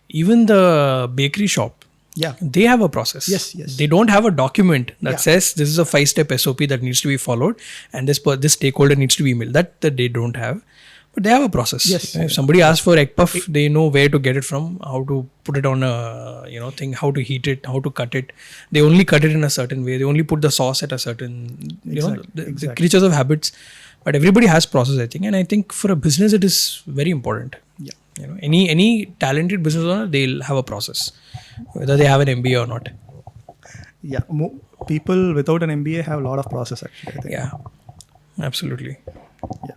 S2: even the bakery shop.
S1: Yeah,
S2: they have a process.
S1: Yes.
S2: They don't have a document that says this is a 5-step SOP that needs to be followed, and this stakeholder needs to be emailed. That they don't have, but they have a process.
S1: Yes.
S2: If somebody asks for egg puff, they know where to get it from, how to put it on a thing, how to heat it, how to cut it. They only cut it in a certain way. They only put the sauce at a certain. The creatures of habits. But everybody has process, I think, and I think for a business it is very important.
S1: Yeah.
S2: Any talented business owner, they'll have a process, whether they have an MBA or not.
S1: Yeah, people without an MBA have a lot of process actually, I think.
S2: Yeah, absolutely.
S1: Yeah.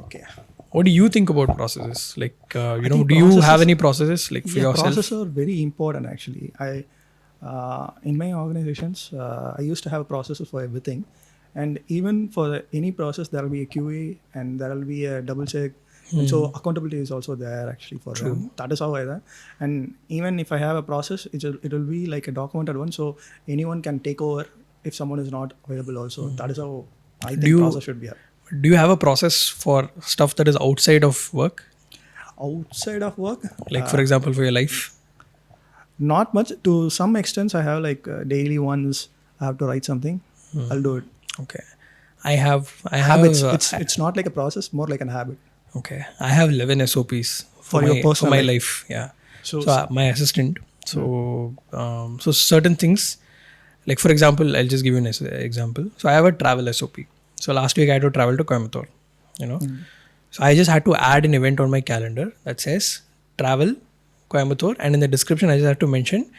S1: Okay.
S2: What do you think about processes? Like,
S1: I think
S2: do you have
S1: processes,
S2: any processes like for
S1: yeah,
S2: yourself?
S1: processes are very important actually. In my organizations, I used to have processes for everything, and even for any process, there will be a QA and there will be a double check, and so accountability is also there actually for
S2: True.
S1: them. That is how I done. And even if I have a process, it will be like a documented one, so anyone can take over if someone is not available. Also, that is how I
S2: Do
S1: think
S2: you
S1: process should be.
S2: do you have a process for stuff that is outside of work?
S1: Outside of work,
S2: Like, for example, for your life?
S1: not much. To some extent, I have like daily ones. I have to write something. I'll do it.
S2: Okay. I have
S1: Habits. It's not like a process, more like an habit
S2: okay. I have 11 SOPs
S1: for your
S2: for
S1: personal
S2: my
S1: life.
S2: life. Yeah.
S1: So,
S2: So my assistant. So so certain things, like for example, I'll just give you an example. So I have a travel SOP. So last week I had to travel to Coimbatore. You know. So I just had to add an event on my calendar that says travel Coimbatore, and in the description I just have to mention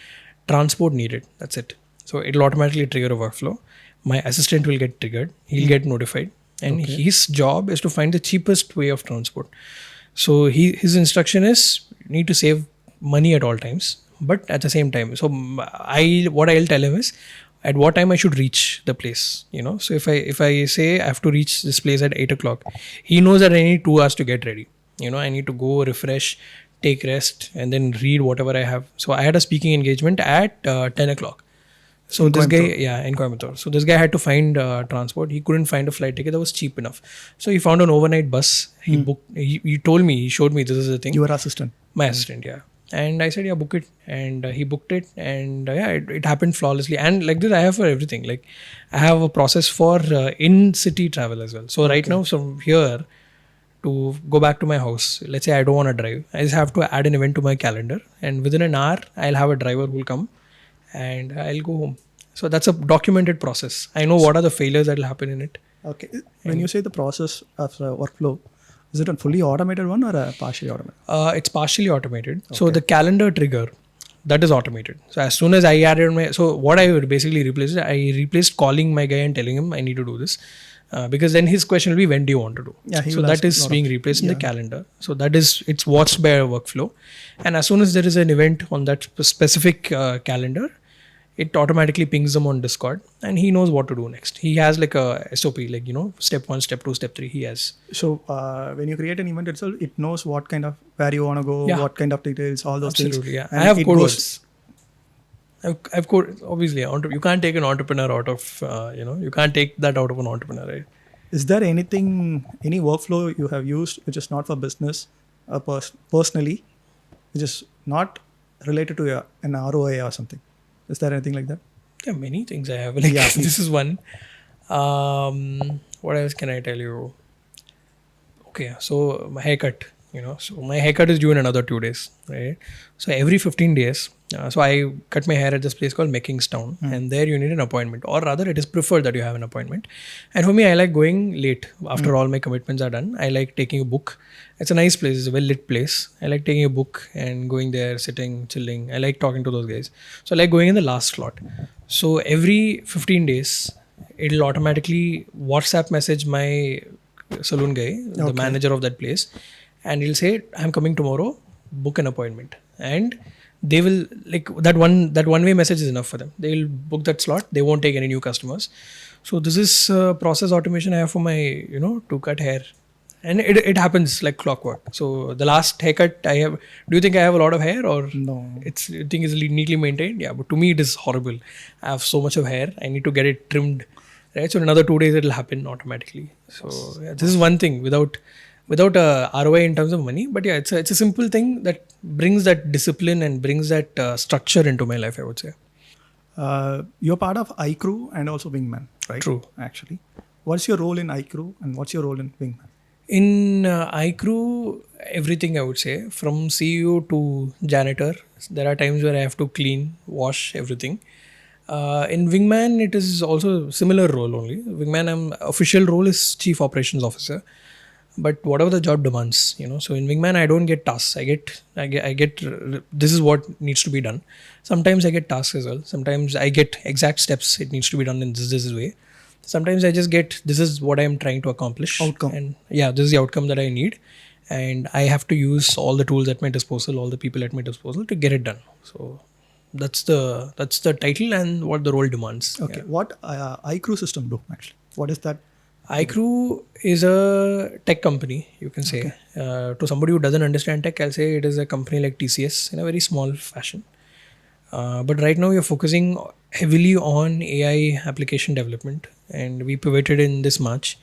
S2: transport needed. That's it. So it'll automatically trigger a workflow. My assistant will get triggered. He'll get notified, and
S1: okay.
S2: his job is to find the cheapest way of transport. So his instruction is you need to save money at all times, but at the same time. So what I'll tell him is at what time I should reach the place. You know, so if I say I have to reach this place at 8 o'clock, he knows that I need 2 hours to get ready. You know, I need to go refresh, take rest, and then read whatever I have. So I had a speaking engagement at 10 o'clock. So
S1: In
S2: this guy,
S1: Coimbatore.
S2: yeah, in Coimbatore. So this guy had to find transport. He couldn't find a flight ticket that was cheap enough. So he found an overnight bus. He booked. He told me. He showed me this is the thing.
S1: Your assistant.
S2: My assistant, yeah. And I said, yeah, book it. And he booked it. And yeah, it happened flawlessly. And like this, I have for everything. Like I have a process for in-city travel as well. So right now, from here to go back to my house, let's say I don't want to drive. I just have to add an event to my calendar. And within an hour, I'll have a driver who will come and I'll go home. So that's a documented process. I know what are the failures that will happen in it.
S1: Okay. When you say the process of workflow, is it a fully automated one or a partially automated?
S2: It's partially automated. So the calendar trigger, that is automated. So as soon as I added so what I would basically replace is I replaced calling my guy and telling him I need to do this. Because then his question will be, when do you want to do?
S1: Yeah, he
S2: so
S1: will
S2: that
S1: ask a
S2: is
S1: lot
S2: being
S1: of-
S2: replaced in the calendar. So that is, it's watched by a workflow. And as soon as there is an event on that specific calendar, it automatically pings them on Discord and he knows what to do next. He has like a SOP, like, you know, step 1, step 2, step 3, he has.
S1: So when you create an event itself, it knows what kind of, where you want to go,
S2: Yeah.
S1: what kind of details, all those things.
S2: Absolutely, yeah.
S1: And
S2: I have
S1: it
S2: code
S1: goes-
S2: words. I've code, obviously, you can't take an entrepreneur out of, you can't take that out of an entrepreneur, right?
S1: Is there any workflow you have used which is not for business or personally, which is not related to an ROI or something? Is there anything like that?
S2: There are many things I have. Like,
S1: Yeah,
S2: this is one. What else can I tell you? Okay, so my haircut, so my haircut is due in another 2 days, right? So every 15 days, so I cut my hair at this place called Meckingstown, and there you need an appointment, or rather it is preferred that you have an appointment. And for me, I like going late after all my commitments are done. I like taking a book. It's a nice place. It's a well-lit place. I like taking a book and going there, sitting, chilling. I like talking to those guys. So I like going in the last slot. So every 15 days, it'll automatically WhatsApp message my saloon guy, the manager of that place, and he'll say, I'm coming tomorrow, book an appointment. And they will, like, that one way message is enough for them. They'll book that slot. They won't take any new customers. So this is process automation I have for my, to cut hair. And it happens like clockwork. So the last haircut I have, do you think I have a lot of hair, or
S1: No.
S2: I think it's neatly maintained? Yeah, but to me it is horrible. I have so much of hair. I need to get it trimmed. Right, so in another 2 days it'll happen automatically. So yeah, this is one thing without a ROI in terms of money, but yeah, it's a simple thing that brings that discipline and brings that structure into my life, I would say.
S1: You're part of iCrew and also Wingman, right?
S2: True.
S1: Actually, what's your role in iCrew and what's your role in Wingman?
S2: In iCrew, everything I would say, from CEO to janitor. There are times where I have to clean, wash everything. In Wingman, it is also similar role only. Wingman, official role is Chief Operations Officer. but whatever the job demands, So in Wingman, I don't get tasks. I get. This is what needs to be done. Sometimes I get tasks as well. Sometimes I get exact steps. It needs to be done in this way. Sometimes I just get, this is what I am trying to accomplish,
S1: Outcome.
S2: and yeah, this is the outcome that I need, and I have to use all the tools at my disposal, all the people at my disposal to get it done. So that's the title and what the role demands.
S1: Okay.
S2: Yeah.
S1: What iCrew system do actually? What is that?
S2: iCrew is a tech company, you can say. To somebody who doesn't understand tech, I'll say it is a company like TCS in a very small fashion. But right now, we are focusing heavily on AI application development, and we pivoted in this March.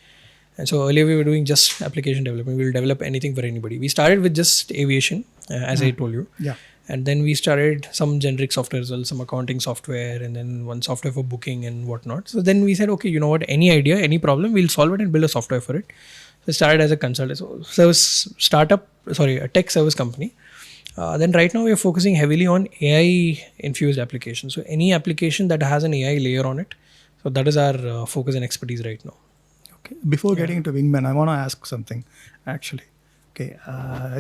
S2: And so earlier, we were doing just application development. We'll develop anything for anybody. We started with just aviation, as I told you.
S1: Yeah.
S2: And then we started some generic software as well, some accounting software, and then one software for booking and whatnot. So then we said, okay, you know what, any idea, any problem, we'll solve it and build a software for it. So it started as a consultant, a tech service company. Then right now we are focusing heavily on AI infused applications. So any application that has an AI layer on it. So that is our focus and expertise right now.
S1: Okay. Before getting into Wingman, I want to ask something actually. Okay.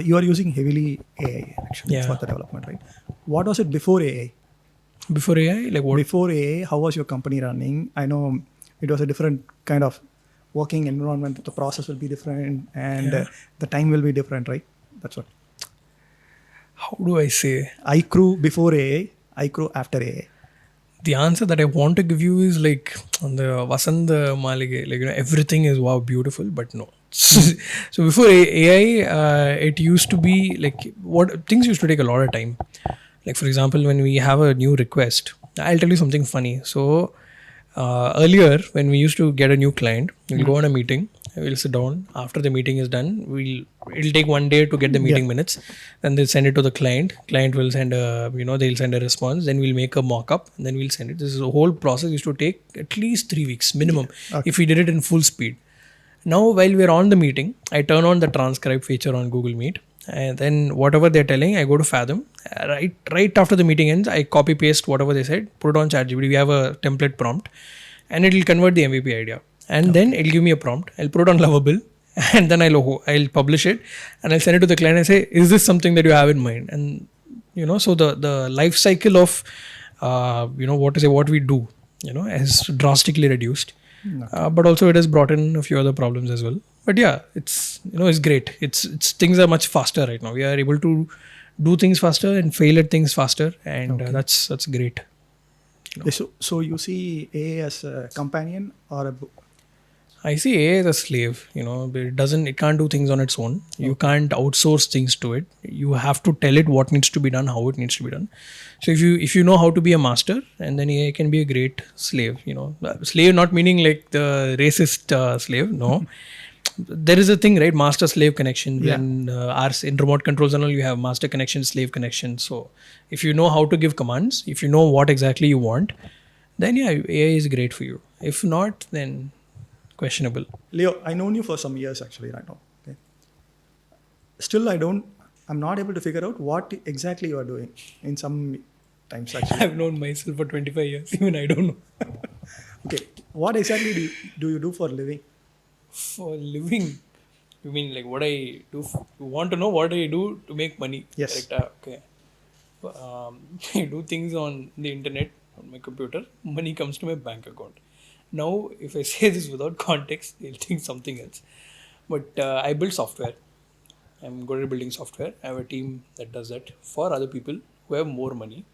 S1: You are using heavily AI actually for the development, right? What was it before AI?
S2: Before AI, like what?
S1: Before AI, how was your company running? I know it was a different kind of working environment. The process will be different, and the time will be different, right? That's what.
S2: How do I say?
S1: iCrew before AI, iCrew after AI.
S2: The answer that I want to give you is like on the Vasanta Malige, like everything is wow beautiful, but no. So before AI, it used to be like what things used to take a lot of time. Like for example, when we have a new request, I'll tell you something funny. So earlier, when we used to get a new client, we'll go on a meeting. We'll sit down. After the meeting is done, it'll take 1 day to get the meeting minutes. Then they'll send it to the client. Client will send they'll send a response. Then we'll make a mock-up. And then we'll send it. This is a whole process used to take at least 3 weeks minimum if we did it in full speed. Now, while we're on the meeting, I turn on the transcribe feature on Google Meet. And then whatever they're telling, I go to Fathom. Right after the meeting ends, I copy paste whatever they said, put it on ChatGPT. We have a template prompt, and it'll convert the MVP idea. And then it'll give me a prompt. I'll put it on Lovable, and then I'll publish it, and I'll send it to the client and say, "Is this something that you have in mind?" And so the life cycle of what we do, has drastically reduced. But also it has brought in a few other problems as well. But yeah, it's great. It's things are much faster right now. We are able to do things faster and fail at things faster, and that's great.
S1: So you see AI as a companion or a
S2: I see AI as a slave. It can't do things on its own. You can't outsource things to it. You have to tell it what needs to be done, how it needs to be done. So if you know how to be a master, and then AI can be a great slave. Slave not meaning like the racist slave. No, there is a thing, right? Master slave connection. When in remote controls and all, you have master connection, slave connection. So if you know how to give commands, if you know what exactly you want, then AI is great for you. If not, then questionable.
S1: Leo, I known you for some years actually right now. Okay. Still, I'm not able to figure out what exactly you are doing in some times actually.
S2: I've known myself for 25 years. Even I don't know.
S1: Okay. What exactly do you do for a living?
S2: For living? You mean like what I do? You want to know what I do to make money?
S1: Yes.
S2: Correct? Okay. I do things on the internet, on my computer. Money comes to my bank account. Now, if I say this without context, they'll think something else. But I build software. I'm good at building software. I have a team that does that for other people who have more money.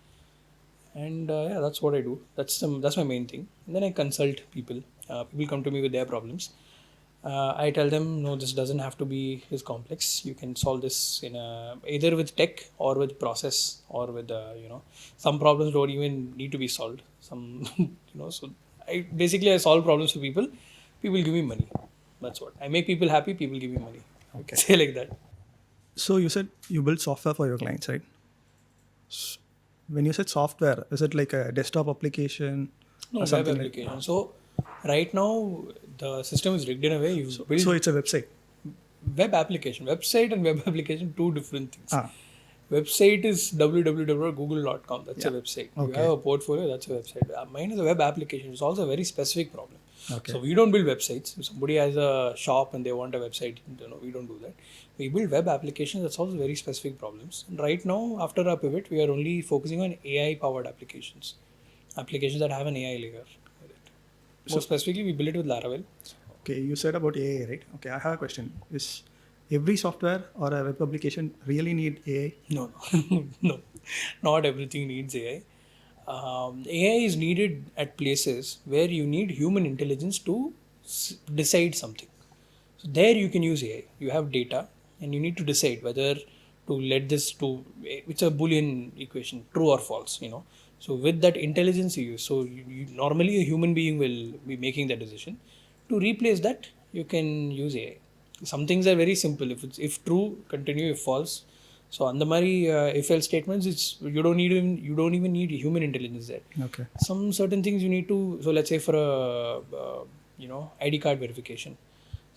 S2: And that's what I do. That's my main thing. And then I consult people. People come to me with their problems. I tell them, no, this doesn't have to be this complex. You can solve this either with tech or with process or with some problems don't even need to be solved. So I solve problems for people. People give me money. That's what I make people happy. People give me money. Okay, say like that.
S1: So you said you build software for your clients, right? When you said software, is it like a desktop application?
S2: No, web application. So right now the system is rigged in a way
S1: So it's a website.
S2: Web application. Website and web application, two different things. Website is www.google.com. That's a website. Okay. You have a portfolio, that's a website. Mine is a web application. It solves a very specific problem.
S1: Okay.
S2: So we don't build websites. If somebody has a shop and they want a website, we don't do that. We build web applications that solve very specific problems. And right now, after our pivot, we are only focusing on AI-powered applications that have an AI layer. More specifically, we build it with Laravel.
S1: Okay, you said about AI, right? Okay, I have a question. Is every software or a web application really need AI?
S2: No, no, not everything needs AI. AI is needed at places where you need human intelligence to decide something. So there you can use AI. You have data and you need to decide whether to let this to, it's a Boolean equation, true or false, So with that intelligence you use, so normally a human being will be making that decision. To replace that, you can use AI. Some things are very simple. If true, continue. If false, so on the Mari if else statements, you don't even need human intelligence there.
S1: Okay.
S2: Some certain things you need to. So let's say for a ID card verification.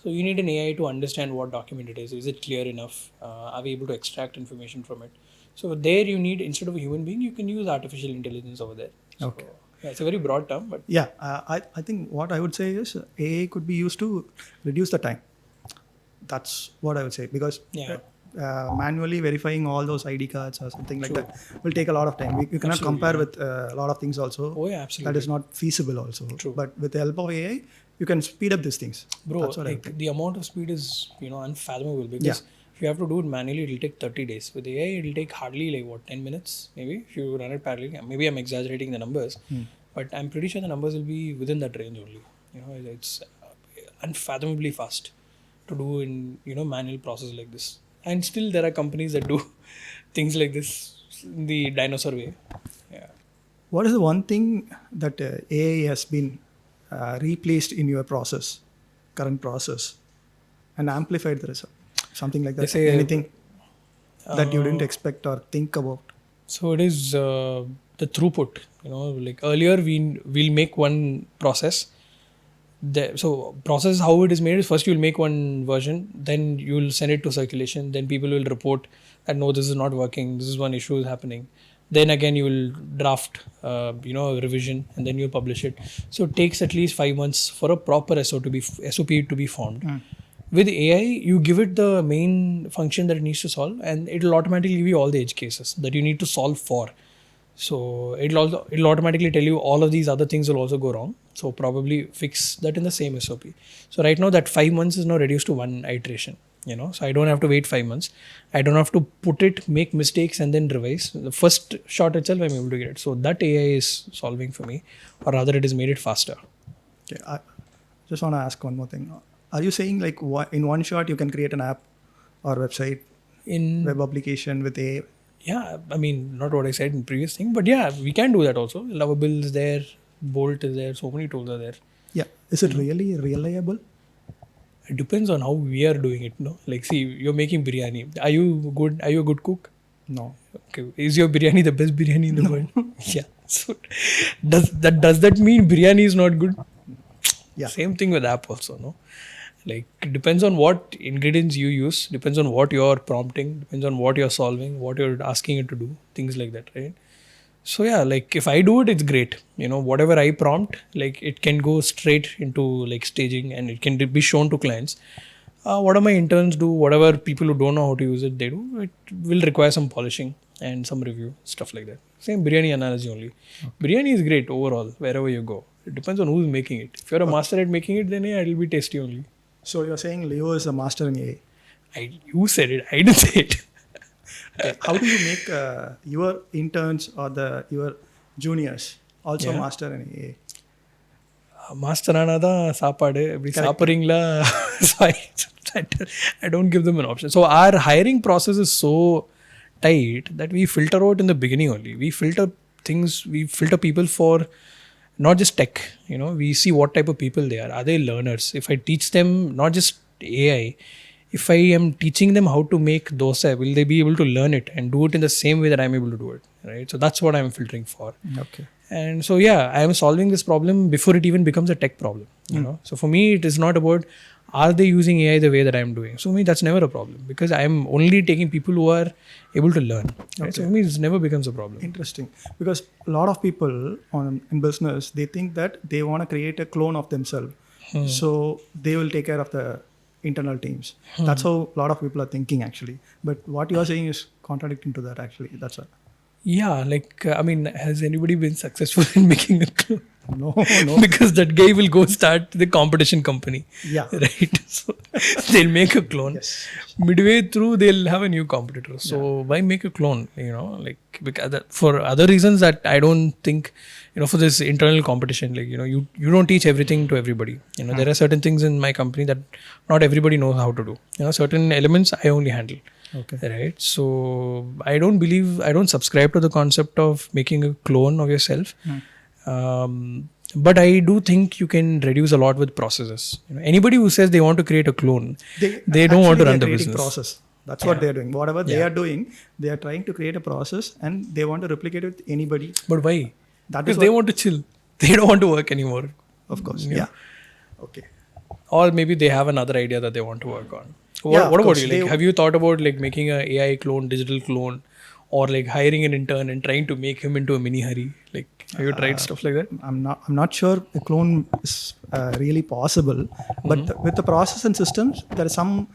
S2: So you need an AI to understand what document it is. Is it clear enough? Are we able to extract information from it? So there you need, instead of a human being, you can use artificial intelligence over there. So,
S1: Okay.
S2: yeah, it's a very broad term, but
S1: Yeah, I think what I would say is AI could be used to reduce the time. That's what I would say, because
S2: yeah,
S1: manually verifying all those ID cards or something like
S2: True.
S1: that will take a lot of time. You cannot
S2: Absolutely,
S1: compare
S2: yeah.
S1: with a lot of things also.
S2: Oh yeah, absolutely.
S1: That is not feasible also.
S2: True.
S1: But with the help of AI, you can speed up these things.
S2: Bro,
S1: That's what I would think.
S2: the amount of speed is unfathomable, because if you have to do it manually, it'll take 30 days. With AI, it'll take hardly 10 minutes maybe if you run it parallelly. Maybe I'm exaggerating the numbers, but I'm pretty sure the numbers will be within that range only. It's unfathomably fast to do in manual process like this. And still there are companies that do things like this in the dinosaur way. Yeah.
S1: What is the one thing that AI has been replaced in your current process, and amplified the result? Something like that.
S2: They say,
S1: anything that you didn't expect or think about.
S2: So it is the throughput. Like earlier we'll make one process. So process how it is made is, first you'll make one version, then you'll send it to circulation, then people will report that no, this is not working, this is one issue is happening. Then again you will draft a revision, and then you'll publish it. So it takes at least 5 months for a proper SOP to be formed. With AI, you give it the main function that it needs to solve, and it'll automatically give you all the edge cases that you need to solve for. So it'll automatically tell you all of these other things will also go wrong. So probably fix that in the same SOP. So right now that 5 months is now reduced to one iteration. So I don't have to wait 5 months. I don't have to make mistakes and then revise. The first shot itself, I'm able to get it. So that AI is solving for me, or rather it has made it faster.
S1: Okay, I just want to ask one more thing. Are you saying like in one shot you can create an app or website, web application with AI?
S2: Yeah, I mean, not what I said in previous thing, but yeah, we can do that also. Lovable is there, Bolt is there, so many tools are there.
S1: Yeah, is it really reliable?
S2: It depends on how we are doing it, no? Like, see, you're making biryani. Are you good? Are you a good cook?
S1: No.
S2: Okay, is your biryani the best biryani in the world? Yeah. So does that mean biryani is not good?
S1: Yeah.
S2: Same thing with app also, no? Like, it depends on what ingredients you use, depends on what you're prompting, depends on what you're solving, what you're asking it to do, things like that, right? So yeah, like if I do it, it's great. Whatever I prompt, like it can go straight into like staging, and it can be shown to clients. Whatever my interns do, whatever people who don't know how to use it, they do, it will require some polishing and some review, stuff like that. Same biryani analogy only. Biryani is great overall, wherever you go. It depends on who's making it. If you're a master at making it, then yeah, it'll be tasty only.
S1: So you're saying Leo is a master in AI?
S2: You said it. I didn't say it.
S1: Okay. How do you make your interns or your juniors also master in AI?
S2: Master ஆனாதான் சாப்பாடு இப்படி சாப்பிட்றீங்களா? I don't give them an option. So our hiring process is so tight that we filter out in the beginning only. We filter people for not just tech. We see what type of people they are. Are they learners? If I teach them not just AI, if I am teaching them how to make dosa, will they be able to learn it and do it in the same way that I'm able to do it, right? So that's what I'm filtering for.
S1: Okay.
S2: And so yeah, I am solving this problem before it even becomes a tech problem. So for me, it is not about are they using AI the way that I'm doing? So for me, that's never a problem because I'm only taking people who are able to learn. Right? So for me, it never becomes a problem.
S1: Interesting, because a lot of people in business, they think that they want to create a clone of themselves, so they will take care of the internal teams. That's how a lot of people are thinking actually. But what you are saying is contradicting to that actually. That's it.
S2: Yeah, like I mean, has anybody been successful in making a clone?
S1: No, no.
S2: Because that guy will go start the competition company.
S1: Yeah.
S2: Right. So they'll make a clone.
S1: Yes.
S2: Midway through, they'll have a new competitor. So why make a clone? You know, like because for other reasons that I don't think, you know, for this internal competition, like, you know, you don't teach everything to everybody. You know, there are certain things in my company that not everybody knows how to do. You know, certain elements I only handle.
S1: Okay.
S2: Right. So I don't subscribe to the concept of making a clone of yourself. But I do think you can reduce a lot with processes. You know, anybody who says they want to create a clone, they don't want to run the business.
S1: Process. That's what they're doing. Whatever they are doing, they are trying to create a process and they want to replicate it with anybody.
S2: But why?
S1: That
S2: because they want to chill. They don't want to work anymore.
S1: Of course.
S2: Yeah.
S1: Okay.
S2: Or maybe they have another idea that they want to work on. What about you? Like, have you thought about like making an AI clone, digital clone, or like hiring an intern and trying to make him into a mini Hari? Like, have you tried stuff like that?
S1: I'm not sure a clone is really possible, but with the process and systems, there is some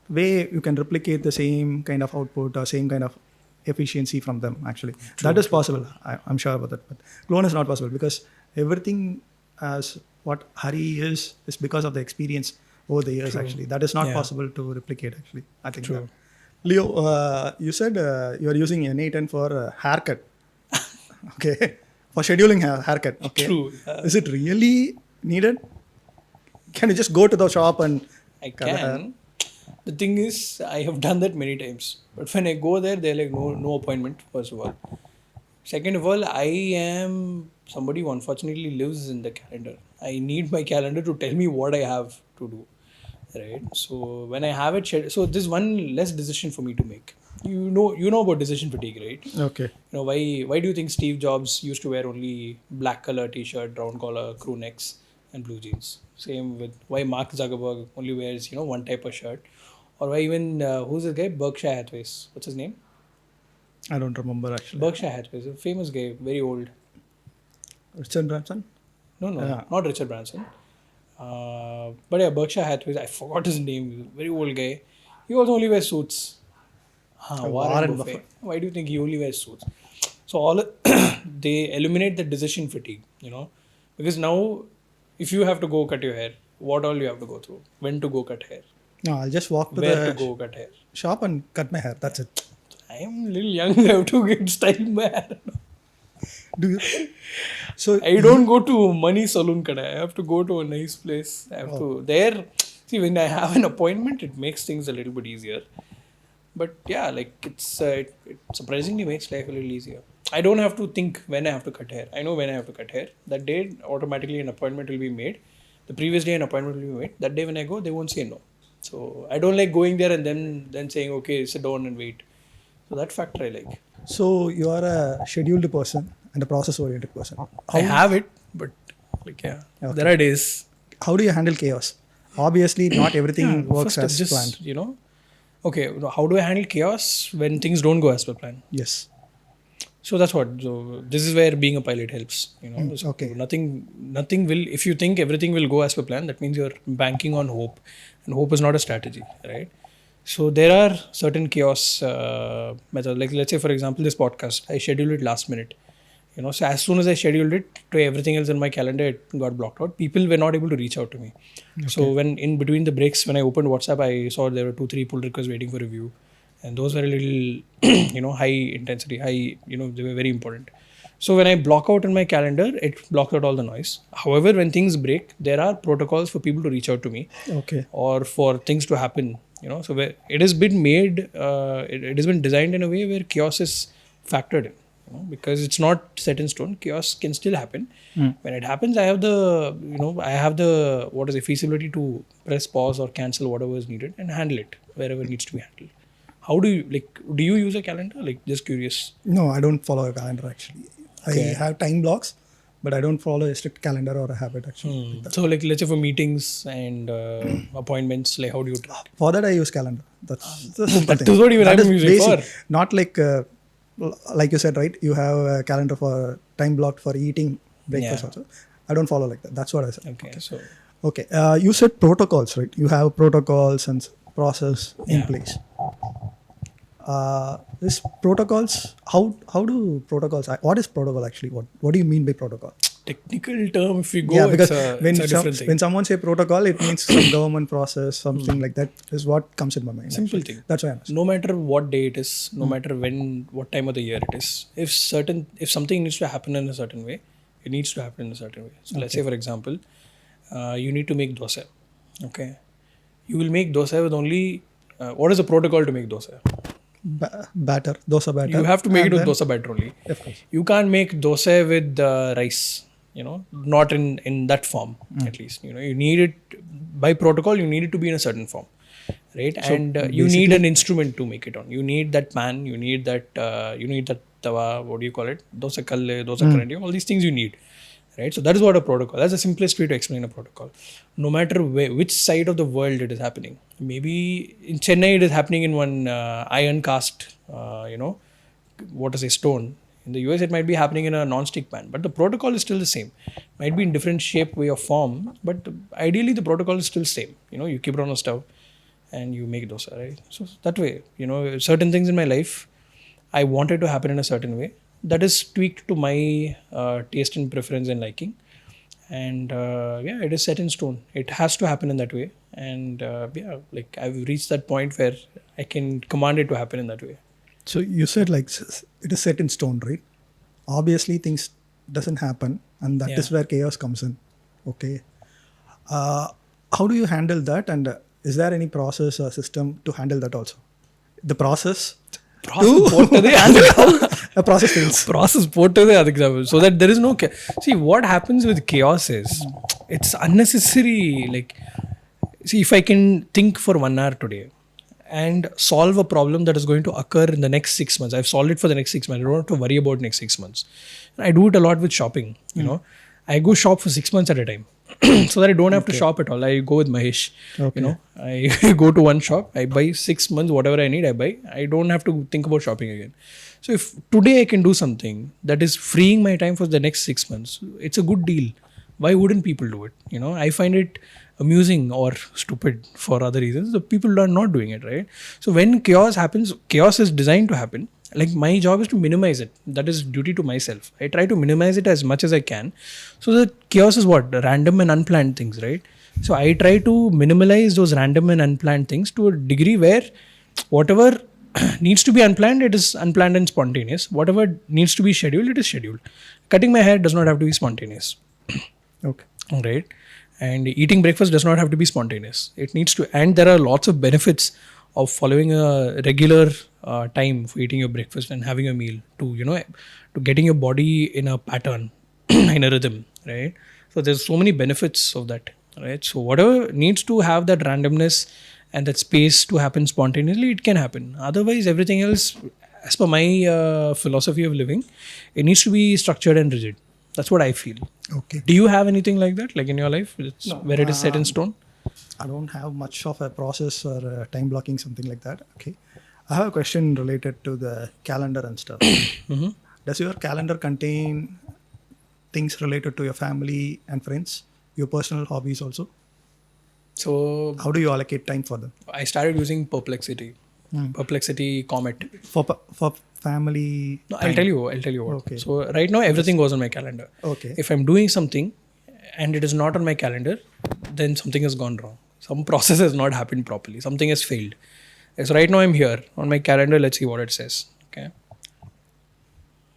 S1: way you can replicate the same kind of output or same kind of efficiency from them. Actually, that is possible. I'm sure about that. But clone is not possible because everything as what Hari is because of the experience over the years. Actually, that is not possible to replicate. Actually, I think. True. Leo, you said you are using N8N for haircut. Okay. For scheduling haircut. Okay.
S2: True.
S1: Is it really needed? Can you just go to the shop and
S2: I can. The thing is, I have done that many times. But when I go there, they're like, no appointment, first of all. Second of all, I am somebody who unfortunately lives in the calendar. I need my calendar to tell me what I have to do. Right? So when I have it scheduled, so there's one less decision for me to make. You know about decision fatigue, right?
S1: Okay.
S2: You know, why do you think Steve Jobs used to wear only black color t-shirt, round collar crew necks and blue jeans? Same with why Mark Zuckerberg only wears, you know, one type of shirt. Or why even who's this guy? Berkshire Hathaway's. What's his name?
S1: I don't remember actually.
S2: Berkshire Hathaway's, a famous guy, very old.
S1: Richard Branson?
S2: No, not Richard Branson. But yeah, Berkshire Hathaway, I forgot his name, very old guy. He also only wears suits. Warren Buffett. Why do you think he only wears suits? So they eliminate the decision fatigue, you know, because now if you have to go cut your hair, what all you have to go through? When to go cut hair?
S1: No, I'll just walk to
S2: Where to go cut hair?
S1: Shop and cut my hair. That's it.
S2: I'm a little young. I have to get style my hair.
S1: Do you? So
S2: I don't go to money salon kada. I have to go to a nice place. I have to there. See, when I have an appointment, it makes things a little bit easier. But yeah, like it surprisingly makes life a little easier. I don't have to think when I have to cut hair. I know when I have to cut hair. That day, automatically an appointment will be made. The previous day, an appointment will be made. That day when I go, they won't say no. So I don't like going there and then saying, okay, sit down and wait. So that factor I like.
S1: So you are a scheduled person and a process-oriented person.
S2: I have it, but like there are days.
S1: How do you handle chaos? Obviously, not everything works as planned.
S2: You know, okay. How do I handle chaos when things don't go as per plan?
S1: Yes.
S2: So that's what. So this is where being a pilot helps. You know, so
S1: okay.
S2: Nothing will. If you think everything will go as per plan, that means you're banking on hope, and hope is not a strategy, right? So there are certain chaos methods. Like let's say, for example, this podcast, I scheduled it last minute. You know, so as soon as I scheduled it, to everything else in my calendar, it got blocked out. People were not able to reach out to me. Okay. So when in between the breaks, when I opened WhatsApp, I saw there were 2-3 pull requests waiting for review, and those were a little, you know, high intensity, you know, they were very important. So when I block out in my calendar, it blocks out all the noise. However, when things break, there are protocols for people to reach out to me, or for things to happen. You know, so it has been made, it has been designed in a way where chaos is factored in. You know, because it's not set in stone, chaos can still happen. When it happens, I have the feasibility to press pause or cancel whatever is needed and handle it wherever it needs to be handled. How do you use a calendar? Like, just curious.
S1: No, I don't follow a calendar actually. Okay. I have time blocks, but I don't follow a strict calendar or a habit actually.
S2: So like let's say for meetings and appointments, like how do you track?
S1: For that, I use calendar. That's the simple
S2: That
S1: thing.
S2: is what even
S1: That
S2: I'm
S1: is
S2: using
S1: basic.
S2: for.
S1: Not like you said, right? You have a calendar for time blocked for eating breakfast
S2: Yeah.
S1: also. I don't follow like that. That's what I said.
S2: Okay, so
S1: Okay. You said protocols, right? You have protocols and process in
S2: yeah.
S1: place. This protocols. How do protocols? What is protocol actually? What do you mean by protocol?
S2: Technical term, if we go,
S1: Yeah, because
S2: it's a different thing.
S1: when someone say protocol, it means some government process, something like that is what comes in my mind.
S2: Simple
S1: actually.
S2: thing.
S1: That's why I'm asking.
S2: No matter what day it is, no matter when, what time of the year it is, if something needs to happen in a certain way, it needs to happen in a certain way. So let's say, for example, you need to make dosa. Okay, you will make dosa with only. What is the protocol to make dosa?
S1: Batter, dosa batter.
S2: You have to make it
S1: and
S2: with
S1: then-
S2: dosa batter only.
S1: Of course.
S2: You can't make dosa with rice. Not in that form at least. You need it by protocol. You need it to be in a certain form, right? And you need an instrument to make it on. You need that pan. You need that. You need that tawa. What do you call it? Dosa kalle, dosa karandi. All these things you need, right? So that is what a protocol. That's the simplest way to explain a protocol. No matter which side of the world it is happening. Maybe in Chennai it is happening in one iron cast. What is a stone. In the US, it might be happening in a non-stick pan, but the protocol is still the same. Might be in different shape, way of form, but ideally the protocol is still same. You keep it on a stove and you make dosa, right? So that way, certain things in my life, I want it to happen in a certain way. That is tweaked to my taste and preference and liking. And it is set in stone. It has to happen in that way. And like I've reached that point where I can command it to happen in that way.
S1: So you said like it is set in stone, right? Obviously, things doesn't happen, and that is where chaos comes in. Okay. How do you handle that? And is there any process or system to handle that also? The process. A process fails.
S2: Process போட்டதே அதுக்கு தான். So that there is no see what happens with chaos is it's unnecessary. Like see, if I can think for 1 hour today and solve a problem that is going to occur in the next 6 months, I've solved it for the next 6 months. I don't have to worry about next 6 months. And I do it a lot with shopping. I go shop for 6 months at a time. So that I don't have to shop at all. I go with Mahesh. I go to one shop, I buy 6 months whatever I need, I buy. I don't have to think about shopping again. So if today I can do something that is freeing my time for the next 6 months, it's a good deal. Why wouldn't people do it? I find it amusing or stupid for other reasons. The people are not doing it, right? So when chaos happens, chaos is designed to happen. Like my job is to minimize it. That is duty to myself. I try to minimize it as much as I can. So that chaos is what? Random and unplanned things, right? So I try to minimize those random and unplanned things to a degree where whatever needs to be unplanned, it is unplanned and spontaneous. Whatever needs to be scheduled, it is scheduled. Cutting my hair does not have to be spontaneous.
S1: Okay.
S2: Right? And eating breakfast does not have to be spontaneous. It needs to, and there are lots of benefits of following a regular time for eating your breakfast and having a meal to to getting your body in a pattern, in a rhythm, right? So there's so many benefits of that, right? So whatever needs to have that randomness and that space to happen spontaneously, it can happen. Otherwise, everything else, as per my philosophy of living, it needs to be structured and rigid. That's what I feel.
S1: Okay.
S2: Do you have anything like that, like in your life, where it is set in stone?
S1: I don't have much of a process or time blocking, something like that. Okay. I have a question related to the calendar and stuff. Does your calendar contain things related to your family and friends, your personal hobbies also?
S2: So
S1: How do you allocate time for them?
S2: I started using Perplexity. Perplexity Comet.
S1: For family.
S2: No, I'll tell you what.
S1: Okay.
S2: So right now everything goes on my calendar.
S1: Okay.
S2: If I'm doing something and it is not on my calendar, then something has gone wrong. Some process has not happened properly. Something has failed. So right now I'm here on my calendar. Let's see what it says. Okay.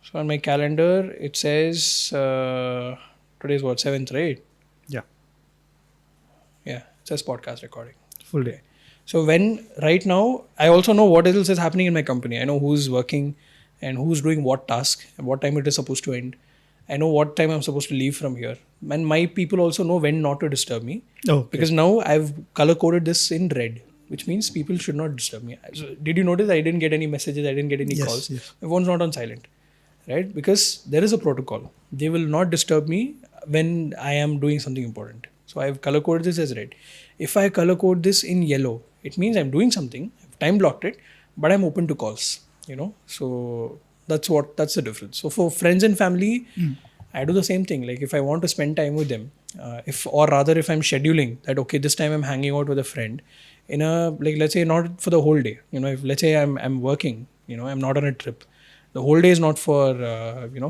S2: So on my calendar it says today's what, 7th, right?
S1: Yeah.
S2: Yeah, it says podcast recording.
S1: Full day.
S2: So when right now, I also know what else is happening in my company. I know who's working and who's doing what task and what time it is supposed to end. I know what time I'm supposed to leave from here. And my people also know when not to disturb me.
S1: Okay.
S2: Because now I've color coded this in red, which means people should not disturb me. So did you notice I didn't get any messages? I didn't get any calls.
S1: Yes.
S2: My phone's not on silent. right? Because there is a protocol. They will not disturb me when I am doing something important. So I've color coded this as red. If I color code this in yellow, it means I'm doing something, I've time blocked it, but I'm open to calls, so that's the difference. So for friends and family, I do the same thing. Like if I want to spend time with them, if or rather if I'm scheduling that, okay, this time I'm hanging out with a friend in a, like, let's say not for the whole day, if let's say I'm working, I'm not on a trip, the whole day is not for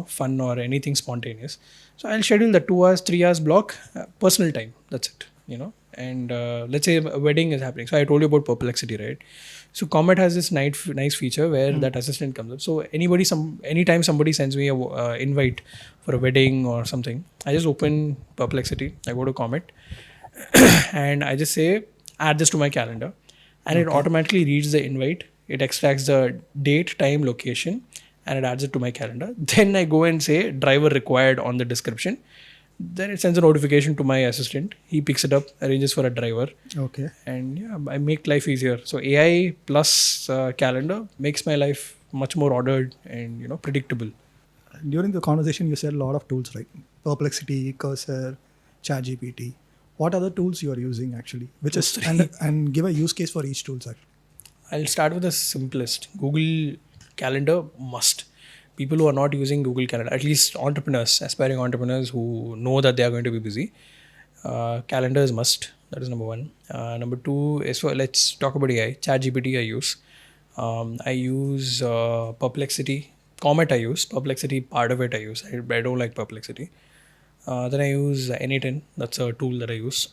S2: fun or anything spontaneous. So I'll schedule the 2 hours 3 hours block, personal time, that's it. And let's say a wedding is happening. So I told you about Perplexity, right? So Comet has this nice feature where that assistant comes up. So anytime somebody sends me a invite for a wedding or something, I just open Perplexity, I go to Comet, and I just say add this to my calendar, and it automatically reads the invite. It extracts the date, time, location, and it adds it to my calendar. Then I go and say driver required on the description. Then it sends a notification to my assistant. He picks it up, arranges for a driver,
S1: Okay.
S2: and yeah, I make life easier. So AI plus calendar makes my life much more ordered and predictable.
S1: During the conversation, you said a lot of tools, right? Perplexity, Cursor, ChatGPT. What other tools you are using actually? Which
S2: Those
S1: is
S2: three.
S1: and give a use case for each tools actually.
S2: I'll start with the simplest. Google Calendar must. People who are not using Google Calendar, at least entrepreneurs, aspiring entrepreneurs who know that they are going to be busy, calendar is must. That is number one. Number two is, for, let's talk about AI. ChatGPT I use. I use Perplexity. Comet I use. Perplexity, part of it I use. I don't like Perplexity. Then I use N8N. That's a tool that I use.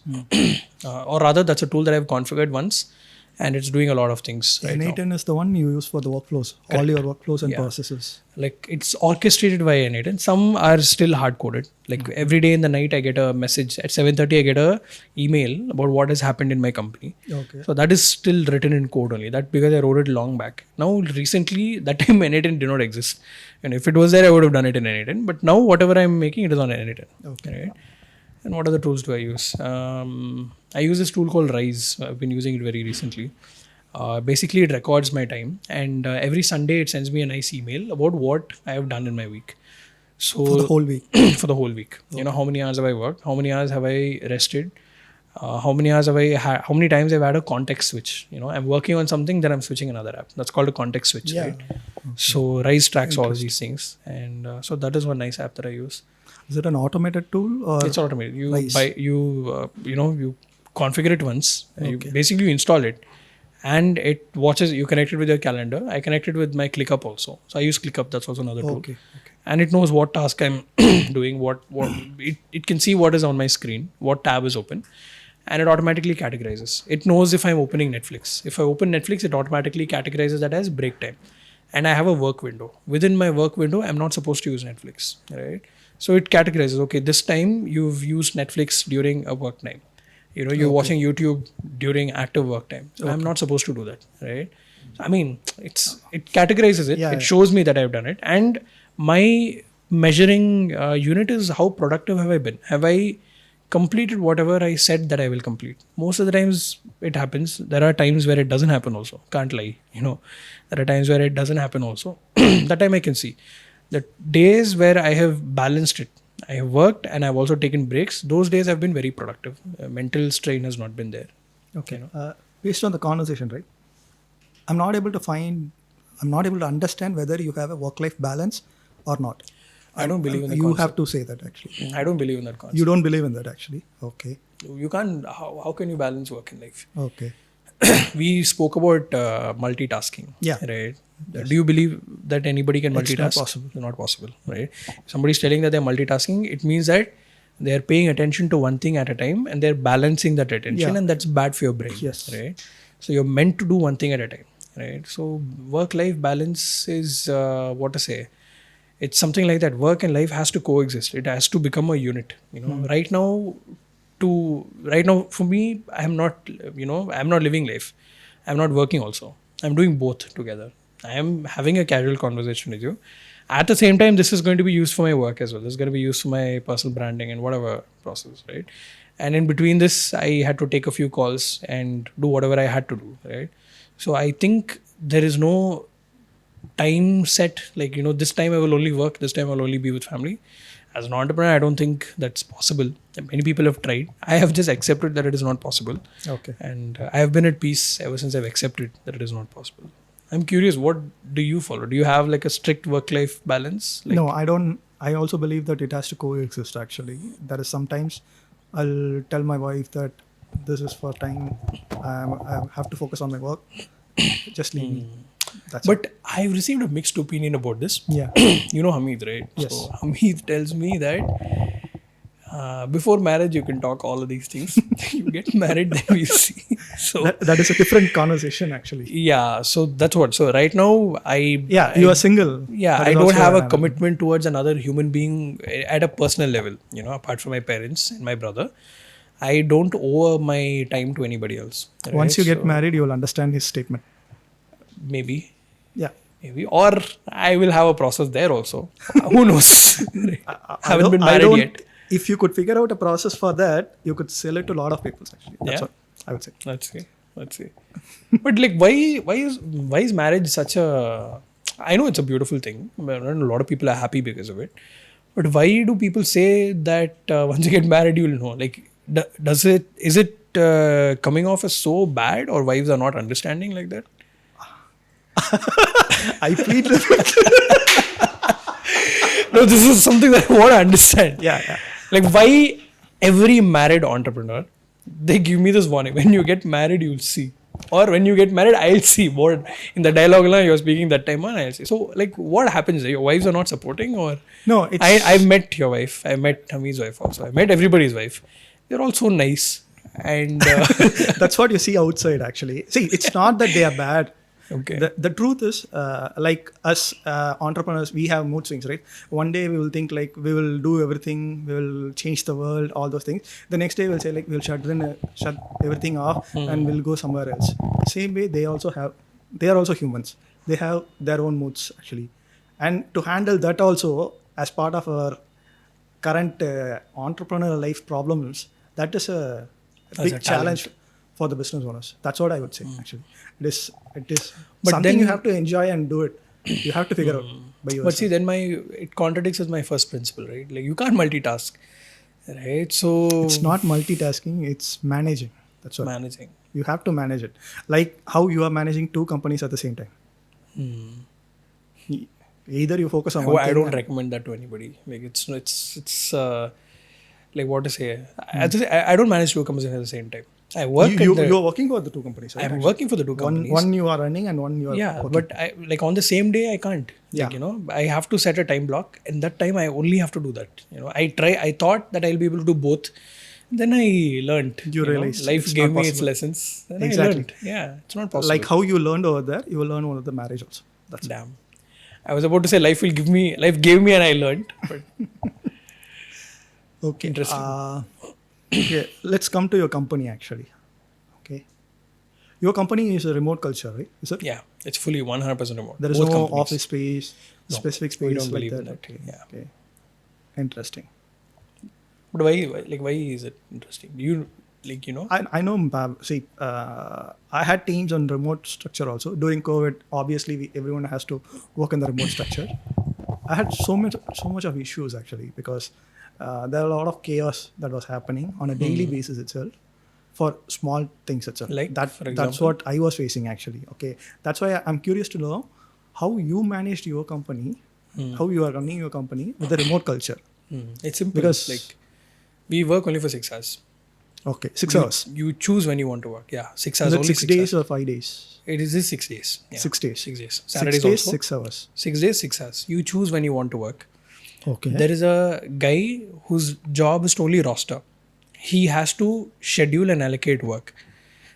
S2: Or rather, that's a tool that I've configured once, and it's doing a lot of things right now.
S1: N8N is the one you use for the workflows, all your workflows and processes.
S2: Like it's orchestrated by N8N. Some are still hard coded. Like every day in the night, I get a message at 7:30. I get a email about what has happened in my company.
S1: Okay.
S2: So that is still written in code only. That because I wrote it long back. Now recently, that time N8N did not exist, and if it was there, I would have done it in N8N. But now whatever I'm making, it is on N8N.
S1: Okay.
S2: Right? And what other tools do I use? I use this tool called Rise. I've been using it very recently. Basically, it records my time, and every Sunday it sends me a nice email about what I have done in my week. So
S1: For the whole week.
S2: for the whole week, how many hours have I worked? How many hours have I rested? How many hours have I had? How many times I've had a context switch? I'm working on something, then I'm switching another app. That's called a context switch,
S1: Yeah.
S2: right? So Rise tracks all these things, and so that is one nice app that I use.
S1: Is it an automated tool or
S2: It's automated. You
S1: Nice.
S2: you configure it once. You basically install it, and it watches. You connect it with your calendar. I connected with my ClickUp also. So I use ClickUp. That's also another tool.
S1: Okay.
S2: And it knows what task I'm doing. What it can see what is on my screen, what tab is open, and it automatically categorizes. It knows if I'm opening Netflix. If I open Netflix, it automatically categorizes that as break time. And I have a work window. Within my work window, I'm not supposed to use Netflix, right? So it categorizes, okay, this time you've used Netflix during a work time. You're watching YouTube during active work time. So I'm not supposed to do that, right? So, I mean, it categorizes it. It shows me that I've done it. And my measuring unit is how productive have I been? Have I completed whatever I said that I will complete? Most of the times it happens. There are times where it doesn't happen also. Can't lie. There are times where it doesn't happen also. That time I can see. The days where I have balanced it, I have worked and I've also taken breaks. Those days have been very productive. Mental strain has not been there.
S1: Okay. Based on the conversation, right? I'm not able to understand whether you have a work-life balance or not.
S2: I don't believe in that
S1: You
S2: concept.
S1: have to say that actually.
S2: I don't believe in that concept.
S1: You don't believe in that actually. Okay.
S2: You can't. How can you balance work and life?
S1: Okay.
S2: We spoke about multitasking.
S1: Yeah.
S2: Right. Yes. Do you believe that anybody can multitask?
S1: It's not possible.
S2: It's not possible. Right. If somebody's telling that they're multitasking, it means that they're paying attention to one thing at a time and they're balancing that attention, and that's bad for your brain.
S1: Yes.
S2: Right. So you're meant to do one thing at a time. Right. So work-life balance is what to say. It's something like that. Work and life has to coexist. It has to become a unit. Right now for me, I'm not living life. I'm not working also. I'm doing both together. I am having a casual conversation with you. At the same time, this is going to be used for my work as well. This is going to be used for my personal branding and whatever process, right? And in between this, I had to take a few calls and do whatever I had to do, right? So I think there is no time set, like, this time I will only work, this time I'll only be with family. As an entrepreneur, I don't think that's possible. Many people have tried. I have just accepted that it is not possible.
S1: Okay.
S2: And I have been at peace ever since I've accepted that it is not possible. I'm curious, what do you follow? Do you have like a strict work-life balance? Like,
S1: No, I don't. I also believe that it has to coexist actually. There is sometimes I'll tell my wife that this is for time. I have to focus on my work. Just leave me. That's
S2: but I've received a mixed opinion about this.
S1: Yeah.
S2: You know Hamid, right?
S1: Yes.
S2: So Hamid tells me that before marriage you can talk all of these things. You get married, then we see. So
S1: that is a different conversation actually.
S2: yeah, so that's what. So right now
S1: You are single.
S2: Yeah,
S1: That
S2: I
S1: is
S2: don't
S1: also
S2: have a
S1: an-
S2: commitment towards another human being at a personal level, apart from my parents and my brother. I don't owe my time to anybody else.
S1: Once you
S2: right?
S1: get
S2: So
S1: married, you will understand his statement.
S2: maybe,
S1: Yeah.
S2: or I will have a process there also. Who knows? Haven't been
S1: I
S2: married
S1: don't-
S2: yet.
S1: If you could figure out a process for that, you could sell it to a lot of people actually. That's
S2: Yeah.
S1: what I would say.
S2: Let's see. But like, why is marriage such a? I know it's a beautiful thing. And a lot of people are happy because of it. But why do people say that once you get married, you'll know? Like, is it coming off as so bad, or wives are not understanding like that?
S1: I plead with
S2: No, this is something that I want to understand.
S1: Yeah.
S2: Like, why every married entrepreneur, they give me this warning: when you get married, you'll see, or when you get married, I'll see. More in the dialogue line you're speaking that time on, I'll see. So, like, what happens? Your wives are not supporting, or
S1: No, it's
S2: I've met your wife. I met Hamid's wife also. I met everybody's wife. They're all so nice, and
S1: that's what you see outside actually. See, it's not that they are bad.
S2: okay.
S1: The truth is, like us entrepreneurs, we have mood swings, right? One day we will think like we will do everything, we will change the world, all those things. The next day we'll say like we'll shut everything off and we'll go somewhere else. Same way they are also humans. They have their own moods actually, and to handle that also as part of our current entrepreneurial life problems, that is a
S2: That's
S1: big
S2: a
S1: challenge for the business owners. That's what I would say actually. It is
S2: But
S1: something
S2: then-
S1: you have to enjoy and do it. You have to figure out by yourself.
S2: But see, then it contradicts with my first principle, right? Like, you can't multitask, right? So
S1: It's not multitasking, it's managing. That's what.
S2: managing.
S1: You have to manage it. Like how you are managing two companies at the same time. Either you focus on one
S2: I
S1: thing
S2: don't
S1: and-
S2: recommend that to anybody. Like, it's like, what to say. I don't manage two companies at the same time. I work.
S1: you're working for the two companies, right?
S2: I'm working for the two companies.
S1: One you are running and one you are
S2: Yeah,
S1: working.
S2: but like on the same day I can't.
S1: Yeah.
S2: Like, I have to set a time block, and that time I only have to do that. I thought that I'll be able to do both. Then I learned.
S1: You realized
S2: life
S1: it's
S2: gave
S1: not
S2: me its
S1: possible.
S2: lessons. Then
S1: Exactly.
S2: I learned. Yeah, it's not possible.
S1: Like how you learned over there, you will learn over the marriage also. That's it.
S2: Damn. I was about to say life gave me and I learned. But
S1: Okay.
S2: Interesting.
S1: Okay, let's come to your company actually. Okay. Your company is a remote culture, right? Is it?
S2: yeah, it's fully 100% remote.
S1: There is
S2: Both
S1: no
S2: companies.
S1: office space,
S2: No,
S1: specific
S2: we
S1: space
S2: don't
S1: like
S2: believe
S1: that.
S2: in that.
S1: Okay.
S2: Yeah.
S1: Okay. Interesting.
S2: But why is it interesting? Do you
S1: I know. I had teams on remote structure also during COVID. Obviously, everyone has to work in the remote structure. I had so much of issues actually because there are a lot of chaos that was happening on a daily basis itself for small things itself.
S2: Like, for
S1: That's
S2: example?
S1: what I was facing actually. Okay, that's why I'm curious to know how you managed your company, how you are running your company with the remote culture.
S2: It's simple.
S1: Because-
S2: Like, we work only for 6 hours.
S1: Okay, 6 hours.
S2: You choose when you want to work. Yeah, 6
S1: Is
S2: hours.
S1: it
S2: Only
S1: 6
S2: 6
S1: days
S2: hours.
S1: or 5 days?
S2: It is 6 days. Yeah.
S1: 6 days.
S2: 6 days.
S1: 6
S2: Saturdays
S1: days,
S2: also.
S1: 6 hours.
S2: 6 days, 6 hours. You choose when you want to work.
S1: Okay.
S2: There is a guy whose job is to only roster. He has to schedule and allocate work.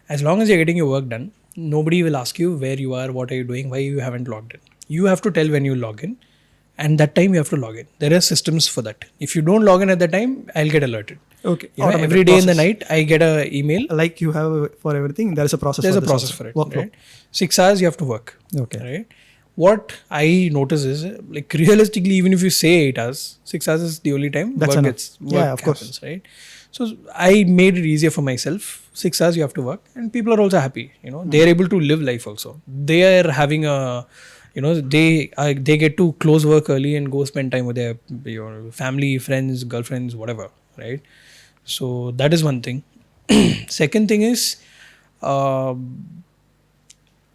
S2: As long as you're getting your work done, nobody will ask you where you are, what are you doing, why you haven't logged in. You have to tell when you log in, and that time you have to log in. There are systems for that. If you don't log in at the time, I'll get alerted.
S1: Okay.
S2: Every
S1: Automated
S2: day in the
S1: process.
S2: night, I get a email.
S1: Like you have for everything, there is a process.
S2: There's
S1: for
S2: a
S1: this
S2: process
S1: also.
S2: for it.
S1: Workflow.
S2: Right? 6 hours you have to work.
S1: Okay.
S2: Right? What I notice is, like, realistically, even if you say 8 hours, 6 hours is the only time
S1: That's
S2: work
S1: enough.
S2: gets
S1: Yeah,
S2: work
S1: of course.
S2: happens, right? So I made it easier for myself. 6 hours you have to work, and people are also happy. They are able to live life also. They are having a they get to close work early and go spend time with their your family, friends, girlfriends, whatever, right? So that is one thing. Second thing is, uh,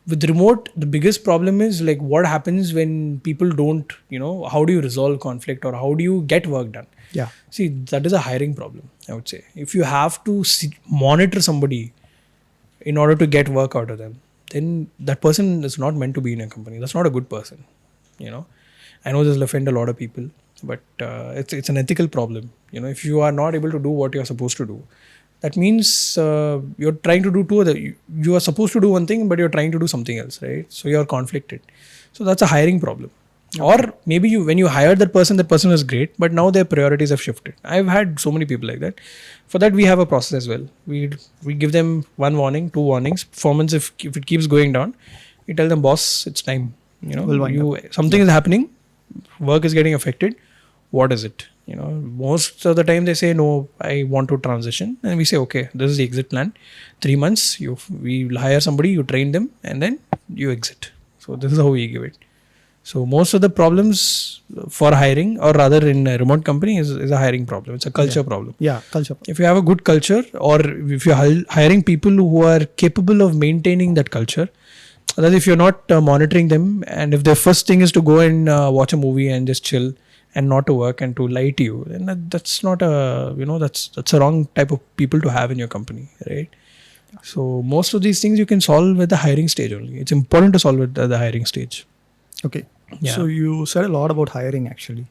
S2: with remote, the biggest problem is like what happens when people don't, how do you resolve conflict or how do you get work done?
S1: Yeah.
S2: See, that is a hiring problem, I would say. If you have to monitor somebody in order to get work out of them, then that person is not meant to be in a company. That's not a good person. I know this will offend a lot of people, but it's an ethical problem. If you are not able to do what you're supposed to do, that means you're trying to do two other. You are supposed to do one thing, but you're trying to do something else, right? So you're conflicted. So that's a hiring problem. Or maybe when you hired that person was great, but now their priorities have shifted. I've had so many people like that. For that, we have a process as well. We give them 1 warning, 2 warnings. Performance, if it keeps going down, we tell them, boss, it's time.
S1: We'll wind up.
S2: Something is happening, work is getting affected. What is it? Most of the time they say, no, I want to transition, and we say, okay, this is the exit plan. 3 months, we will hire somebody, you train them, and then you exit. So this is how we give it. So most of the problems for hiring, or rather in a remote company, is a hiring problem. It's a culture problem.
S1: Yeah, culture.
S2: If you have a good culture, or if you're hiring people who are capable of maintaining that culture, that if you're not monitoring them, and if their first thing is to go and watch a movie and just chill and not to work and to lie to you, then that's not that's a wrong type of people to have in your company, right? So most of these things you can solve at the hiring stage only. It's important to solve it at the hiring stage.
S1: Okay.
S2: Yeah.
S1: So you said a lot about hiring actually.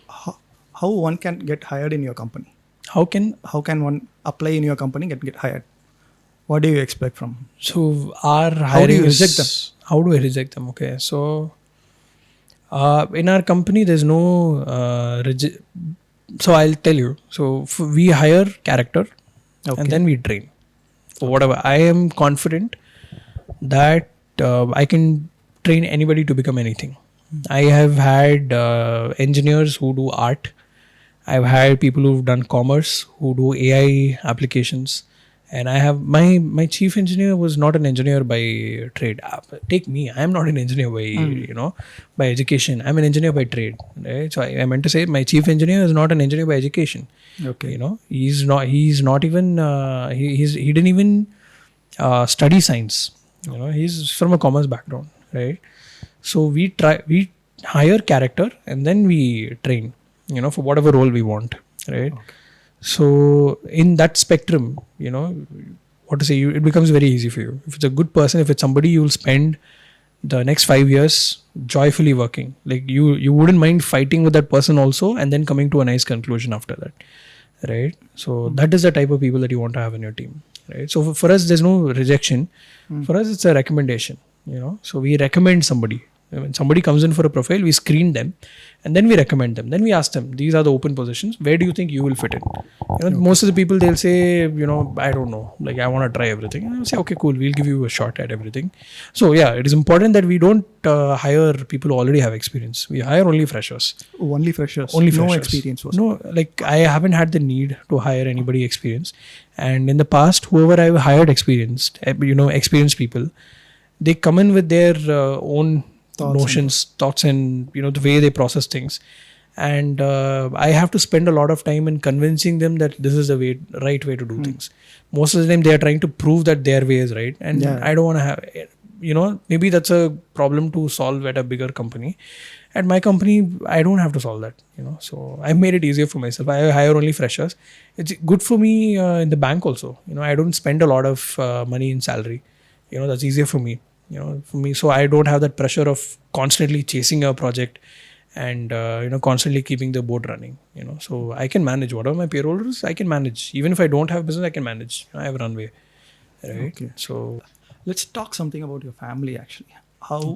S1: How one can get hired in your company? How can one apply in your company and get hired? What do you expect from?
S2: So our hiring,
S1: how do you reject them?
S2: How do I reject them? Okay. So in our company, there's no so I'll tell you. So we hire character, and then we train for whatever. I am confident that I can train anybody to become anything. I have had engineers who do art. I've had people who've done commerce, who do AI applications. And I have my chief engineer was not an engineer by trade. Take me, I am not an engineer by by education. I'm an engineer by trade. Right? So I meant to say my chief engineer is not an engineer by education.
S1: Okay.
S2: He's not even he didn't even study science. He's from a commerce background, right? So we hire character and then we train. For whatever role we want, right? Okay. So in that spectrum, it becomes very easy for you. If it's a good person, if it's somebody you will spend the next 5 years joyfully working, like you wouldn't mind fighting with that person also, and then coming to a nice conclusion after that, right? So that is the type of people that you want to have in your team, right? So for us, there's no rejection. For us, it's a recommendation. So we recommend somebody. When somebody comes in for a profile, we screen them and then we recommend them. Then we ask them, these are the open positions. Where do you think you will fit in? Most of the people, they'll say, I don't know. Like, I want to try everything. And I'll say, okay, cool. We'll give you a shot at everything. So yeah, it is important that we don't hire people who already have experience. We hire only freshers.
S1: Only freshers?
S2: Only freshers.
S1: No experience?
S2: No, like I haven't had the need to hire anybody experienced. And in the past, whoever I've hired experienced people, they come in with their own thoughts and the way they process things, and I have to spend a lot of time in convincing them that this is the right way to do things. Most of the time they are trying to prove that their way is right, and I don't want to have maybe that's a problem to solve at a bigger company. At my company, I don't have to solve that, so I made it easier for myself. I hire only freshers. It's good for me in the bank also. I don't spend a lot of money in salary. That's easier for me. So I don't have that pressure of constantly chasing a project and constantly keeping the boat running. So I can manage whatever my payroll is. I can manage even if I don't have business. I can manage. I have a runway, right? Okay. So
S1: let's talk something about your family actually. How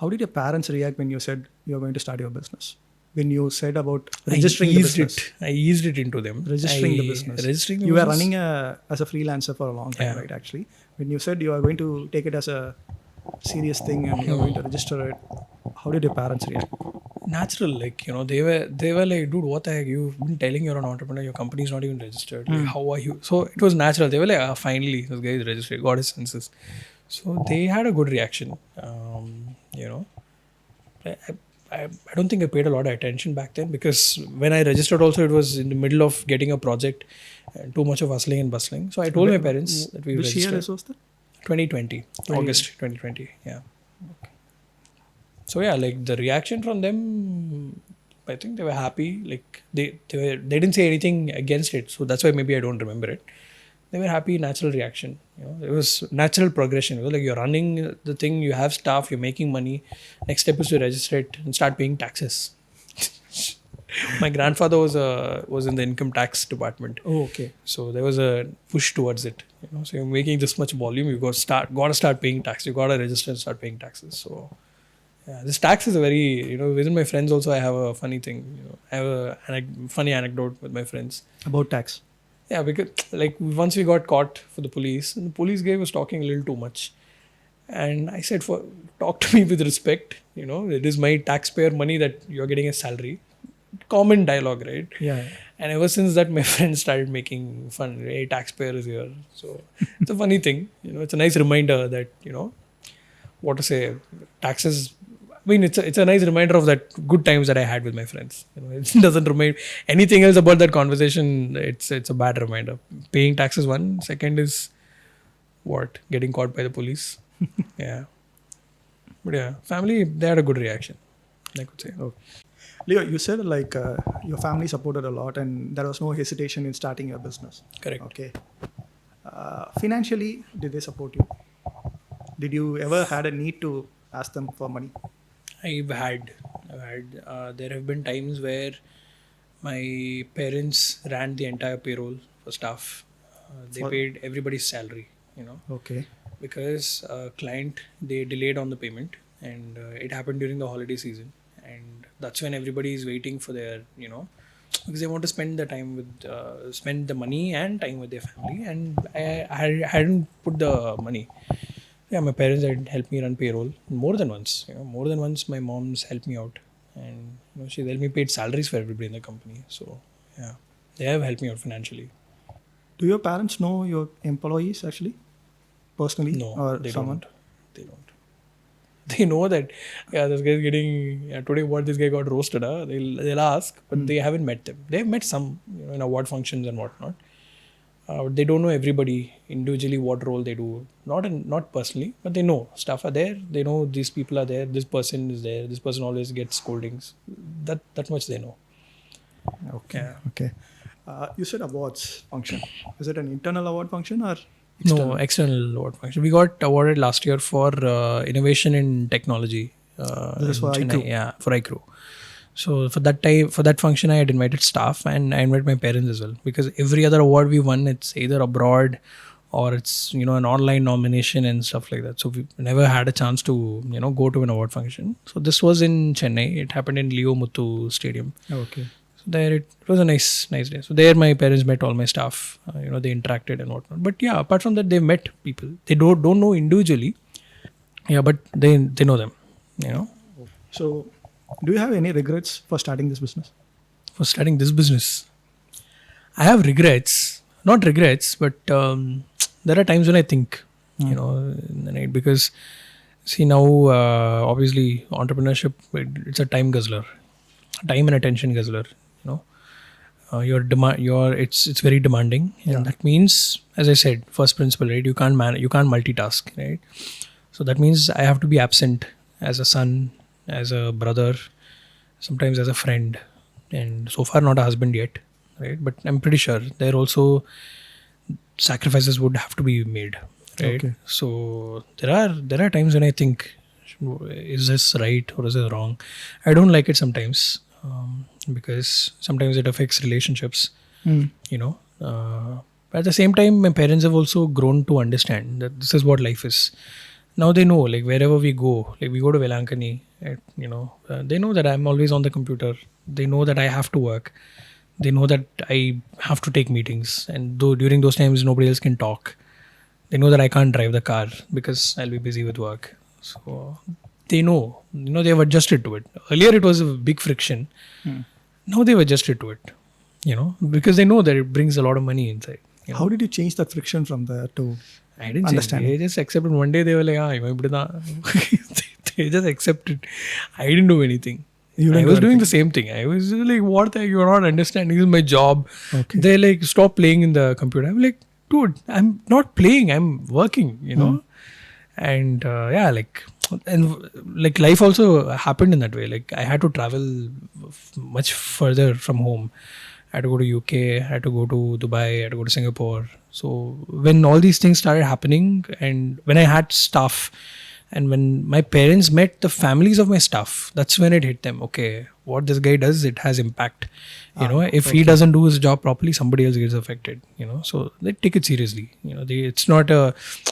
S1: did your parents react when you said you're going to start your business? When you said about registering the business?
S2: I eased it into them.
S1: Registering the business. You were running as a freelancer for a long time, right? Actually, when you said you are going to take it as a serious thing and you're going to register it, how did your parents react?
S2: Natural, they were like, dude, what the heck? You've been telling you're an entrepreneur, your company is not even registered. Like, how are you? So it was natural. They were like, finally, this guy is registered, got his senses. So they had a good reaction. You know, I, I don't think I paid a lot of attention back then, because when I registered also, it was in the middle of getting a project and too much of hustling and bustling. So I told my parents that we
S1: Which year
S2: registered.
S1: was that?
S2: 2020, August 2020. Yeah. So yeah, like the reaction from them, I think they were happy. Like they didn't say anything against it. So that's why maybe I don't remember it. They were happy, natural reaction. It was natural progression. It was like you're running the thing, you have staff, you're making money. Next step is to register it and start paying taxes. My grandfather was in the income tax department.
S1: Oh, okay.
S2: So there was a push towards it. So you're making this much volume, you got to start paying tax. You got to register and start paying taxes. So yeah, this tax is a very, within my friends also, I have a funny thing. I have funny anecdote with my friends.
S1: About tax.
S2: Yeah, because like once we got caught for the police, and the police guy was talking a little too much. And I said, talk to me with respect. It is my taxpayer money that you're getting a salary. Common dialogue, right?
S1: Yeah.
S2: And ever since that, my friends started making fun. Hey, taxpayer is here. So it's a funny thing. It's a nice reminder that, what to say, taxes. I mean, it's a nice reminder of that good times that I had with my friends. It doesn't remind anything else about that conversation. It's a bad reminder. Paying taxes one. Second is what? Getting caught by the police. Yeah. But yeah, family, they had a good reaction, I could say.
S1: Okay. Leo, you said like your family supported a lot and there was no hesitation in starting your business.
S2: Correct.
S1: Okay. Financially, did they support you? Did you ever had a need to ask them for money?
S2: I've had. There have been times where my parents ran the entire payroll for staff. They paid everybody's salary,
S1: Okay.
S2: because client, they delayed on the payment, and it happened during the holiday season, and that's when everybody is waiting for their, because they want to spend the time with, spend the money and time with their family, and I hadn't put the money. Yeah, my parents had helped me run payroll more than once. More than once, my mom's helped me out, and she helped me paid salaries for everybody in the company. So yeah, they have helped me out financially.
S1: Do your parents know your employees actually, personally,
S2: No,
S1: or
S2: they
S1: someone?
S2: don't. They don't. They know that this guy's getting today. What this guy got roasted? They'll ask, but they haven't met them. They've met some in award functions and whatnot. They don't know everybody individually what role they do. Not personally, but they know staff are there. They know these people are there. This person is there. This person always gets scoldings. That much they know.
S1: Okay.
S2: Yeah.
S1: Okay. You said awards function. Is it an internal award function or external?
S2: No, external award function. We got awarded last year for innovation in technology.
S1: This is
S2: in
S1: for
S2: Chennai.
S1: iCrew.
S2: Yeah, for iCrew. So for that function, I had invited staff and I invited my parents as well, because every other award we won, it's either abroad or it's an online nomination and stuff like that. So we never had a chance to go to an award function. So this was in Chennai. It happened in Leo Muthu Stadium.
S1: Okay.
S2: So there it was a nice day. So there my parents met all my staff. They interacted and whatnot. But yeah, apart from that, they met people. They don't know individually. Yeah, but they know them.
S1: So, do you have any regrets for starting this business?
S2: For starting this business, I have regrets. Not regrets, but there are times when I think, in the night, because see now, obviously entrepreneurship, it's a time guzzler, time and attention guzzler. It's very demanding, and that means, as I said, first principle, right? You can't multitask, right? So that means I have to be absent as a son, as a brother, sometimes as a friend, and so far not a husband yet, right? But I'm pretty sure there also sacrifices would have to be made, right?
S1: Okay.
S2: So there are times when I think, is this right or is this wrong? I don't like it sometimes, because sometimes it affects relationships. But at the same time, my parents have also grown to understand that this is what life is. Now they know, like wherever we go, like we go to Velankani, they know that I'm always on the computer. They know that I have to work. They know that I have to take meetings, and though during those times nobody else can talk, they know that I can't drive the car because I'll be busy with work. So they know, they've adjusted to it. Earlier it was a big friction. Now they've adjusted to it, because they know that it brings a lot of money inside.
S1: How did you change that friction from there to?
S2: I didn't change.
S1: understanding.
S2: They just accepted. One day they were like, they just accepted. I didn't do anything.
S1: You didn't
S2: I
S1: do
S2: was doing
S1: anything.
S2: the same thing. I was like, what the heck? You're not understanding. This is my job.
S1: Okay.
S2: They're like, stop playing in the computer. I'm like, dude, I'm not playing. I'm working, you know? And yeah, like life also happened in that way. Like I had to travel much further from home. I had to go to UK, I had to go to Dubai, I had to go to Singapore. So when all these things started happening and when I had staff and when my parents met the families of my staff, that's when it hit them. Okay, what this guy does, it has impact. You know, if he doesn't do his job properly, somebody else gets affected. You know, so they take it seriously. You know, it's not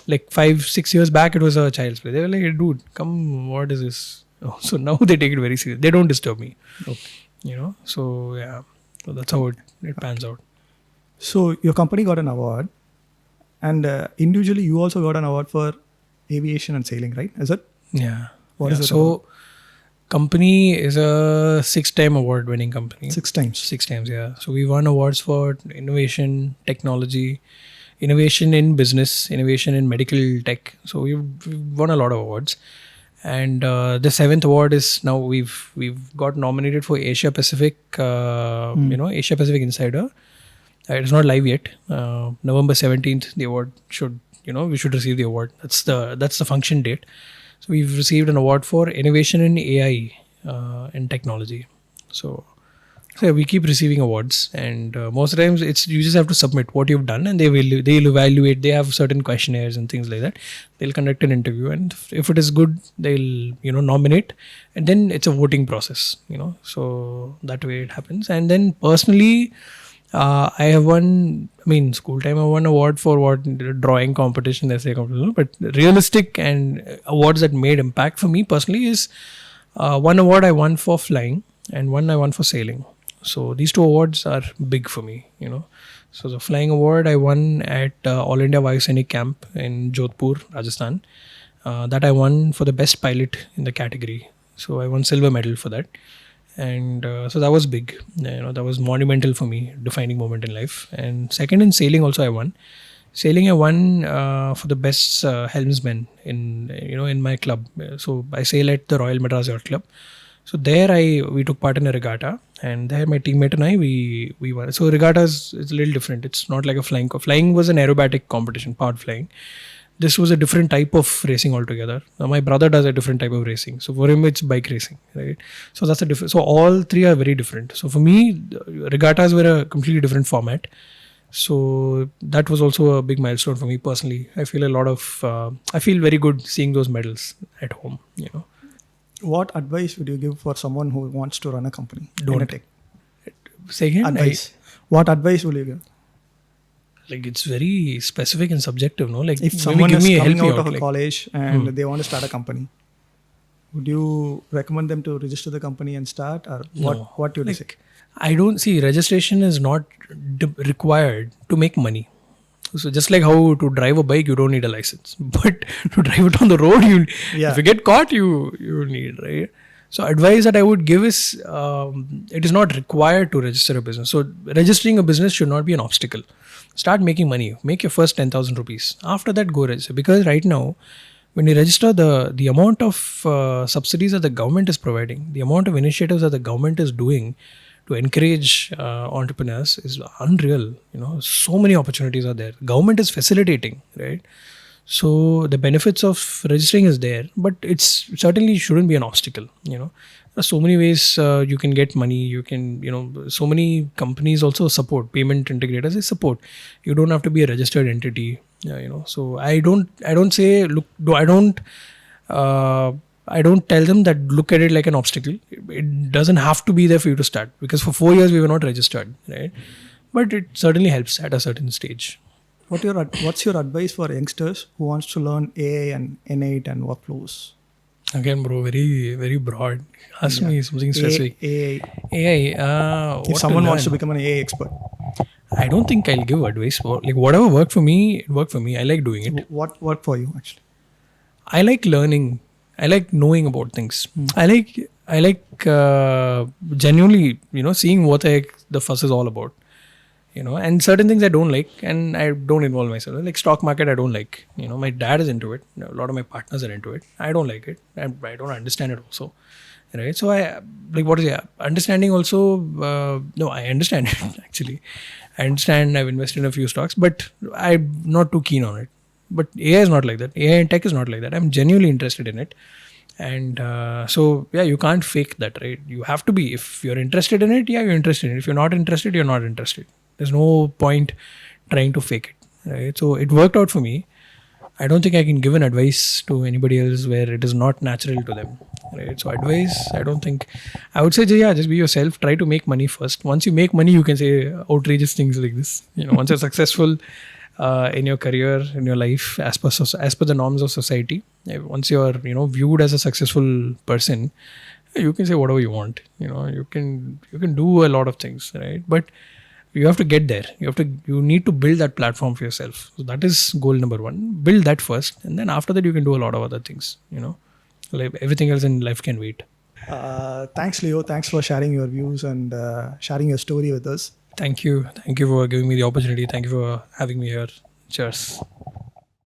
S2: like 5-6 years back, it was a child's play. They were like, hey, dude, come, what is this? Oh, so now they take it very seriously. They don't disturb me.
S1: Okay.
S2: You know, so yeah, so that's how it pans out.
S1: So your company got an award, and individually you also got an award for aviation and sailing, right? Is it?
S2: Yeah.
S1: What
S2: yeah.
S1: is it
S2: So
S1: about?
S2: company is a 6-time award winning company.
S1: 6 times.
S2: 6 times, yeah. So we won awards for innovation, technology, innovation in business, innovation in medical tech. So we've won a lot of awards. And the 7th award is now we've got nominated for Asia Pacific, Asia Pacific Insider. It's not live yet. November 17th, the award we should receive the award. That's the function date. So we've received an award for innovation in AI and technology. So we keep receiving awards, and most of the times you just have to submit what you've done, and they'll evaluate. They have certain questionnaires and things like that. They'll conduct an interview, and if it is good, they'll nominate, and then it's a voting process. So that way it happens. And then personally, I have won. I mean, school time I won award for drawing competition, essay competition. But realistic and awards that made impact for me personally is one award I won for flying and one I won for sailing. So these 2 awards are big for me. So the flying award I won at All India Vayu Sainik Camp in Jodhpur, Rajasthan. That I won for the best pilot in the category. So I won silver medal for that. And so that was big. That was monumental for me, defining moment in life. And second, in sailing also I won. Sailing I won for the best helmsman in my club. So I sail at the Royal Madras Yacht Club. So there we took part in a regatta, and there my teammate and I we won. So regattas is a little different. It's not like a flying. Flying was an aerobatic competition, powered flying. This was a different type of racing altogether. Now my brother does a different type of racing. So for him, it's bike racing, right? So that's a different. So all 3 are very different. So for me, regattas were a completely different format. So that was also a big milestone for me personally. I feel I feel very good seeing those medals at home.
S1: What advice would you give for someone who wants to run a company?
S2: Don't.
S1: Tech?
S2: Say again?
S1: Advice. What advice will you give?
S2: Like it's very specific and subjective, no? Like
S1: If someone is coming out of a
S2: like,
S1: college and they want to start a company, would you recommend them to register the company and start, or what you say?
S2: I don't see registration is not required to make money. So just like how to drive a bike, you don't need a license, but to drive it on the road, if you get caught, you need, right? So advice that I would give is, it is not required to register a business. So registering a business should not be an obstacle. Start making money. Make your first 10,000 rupees. After that, go register. Because right now, when you register, the amount of subsidies that the government is providing, the amount of initiatives that the government is doing to encourage entrepreneurs is unreal. So many opportunities are there. Government is facilitating, right? So the benefits of registering is there, but it's certainly shouldn't be an obstacle. There's so many ways you can get money. You can, so many companies also support, payment integrators. They support. You don't have to be a registered entity. So I don't tell them that look at it like an obstacle. It doesn't have to be there for you to start, because for 4 years we were not registered, right? But it certainly helps at a certain stage.
S1: What's your advice for youngsters who wants to learn AI and N8 and workflows?
S2: Again, bro, very, very broad. Ask me something specific.
S1: AI. If someone wants to become an AI expert,
S2: I don't think I'll give advice. Like whatever worked for me, it worked for me. I like doing it.
S1: What worked for you actually?
S2: I like learning. I like knowing about things. I like genuinely, seeing what the fuss is all about. And certain things I don't like, and I don't involve myself. Like stock market, I don't like. My dad is into it. A lot of my partners are into it. I don't like it, and I don't understand it also, right? So I like what is understanding also. No, I understand it actually. I understand. I've invested in a few stocks, but I'm not too keen on it. But AI is not like that. AI and tech is not like that. I'm genuinely interested in it, and so yeah, you can't fake that, right? You have to be. If you're interested in it, yeah, you're interested in it. If you're not interested, you're not interested. There's no point trying to fake it, right? So it worked out for me. I don't think I can give an advice to anybody else where it is not natural to them, right? So advice, I don't think. I would say, yeah, just be yourself. Try to make money first. Once you make money, you can say outrageous things like this. Once you're successful in your career, in your life, as per the norms of society, once you're viewed as a successful person, you can say whatever you want. You can do a lot of things, right? But you have to get there. You need to build that platform for yourself. So that is goal number one. Build that first, and then after that you can do a lot of other things. Like everything else in life can wait.
S1: Thanks, Leo. Thanks for sharing your views and sharing your story with us.
S2: Thank you for giving me the opportunity. Thank you for having me here. Cheers.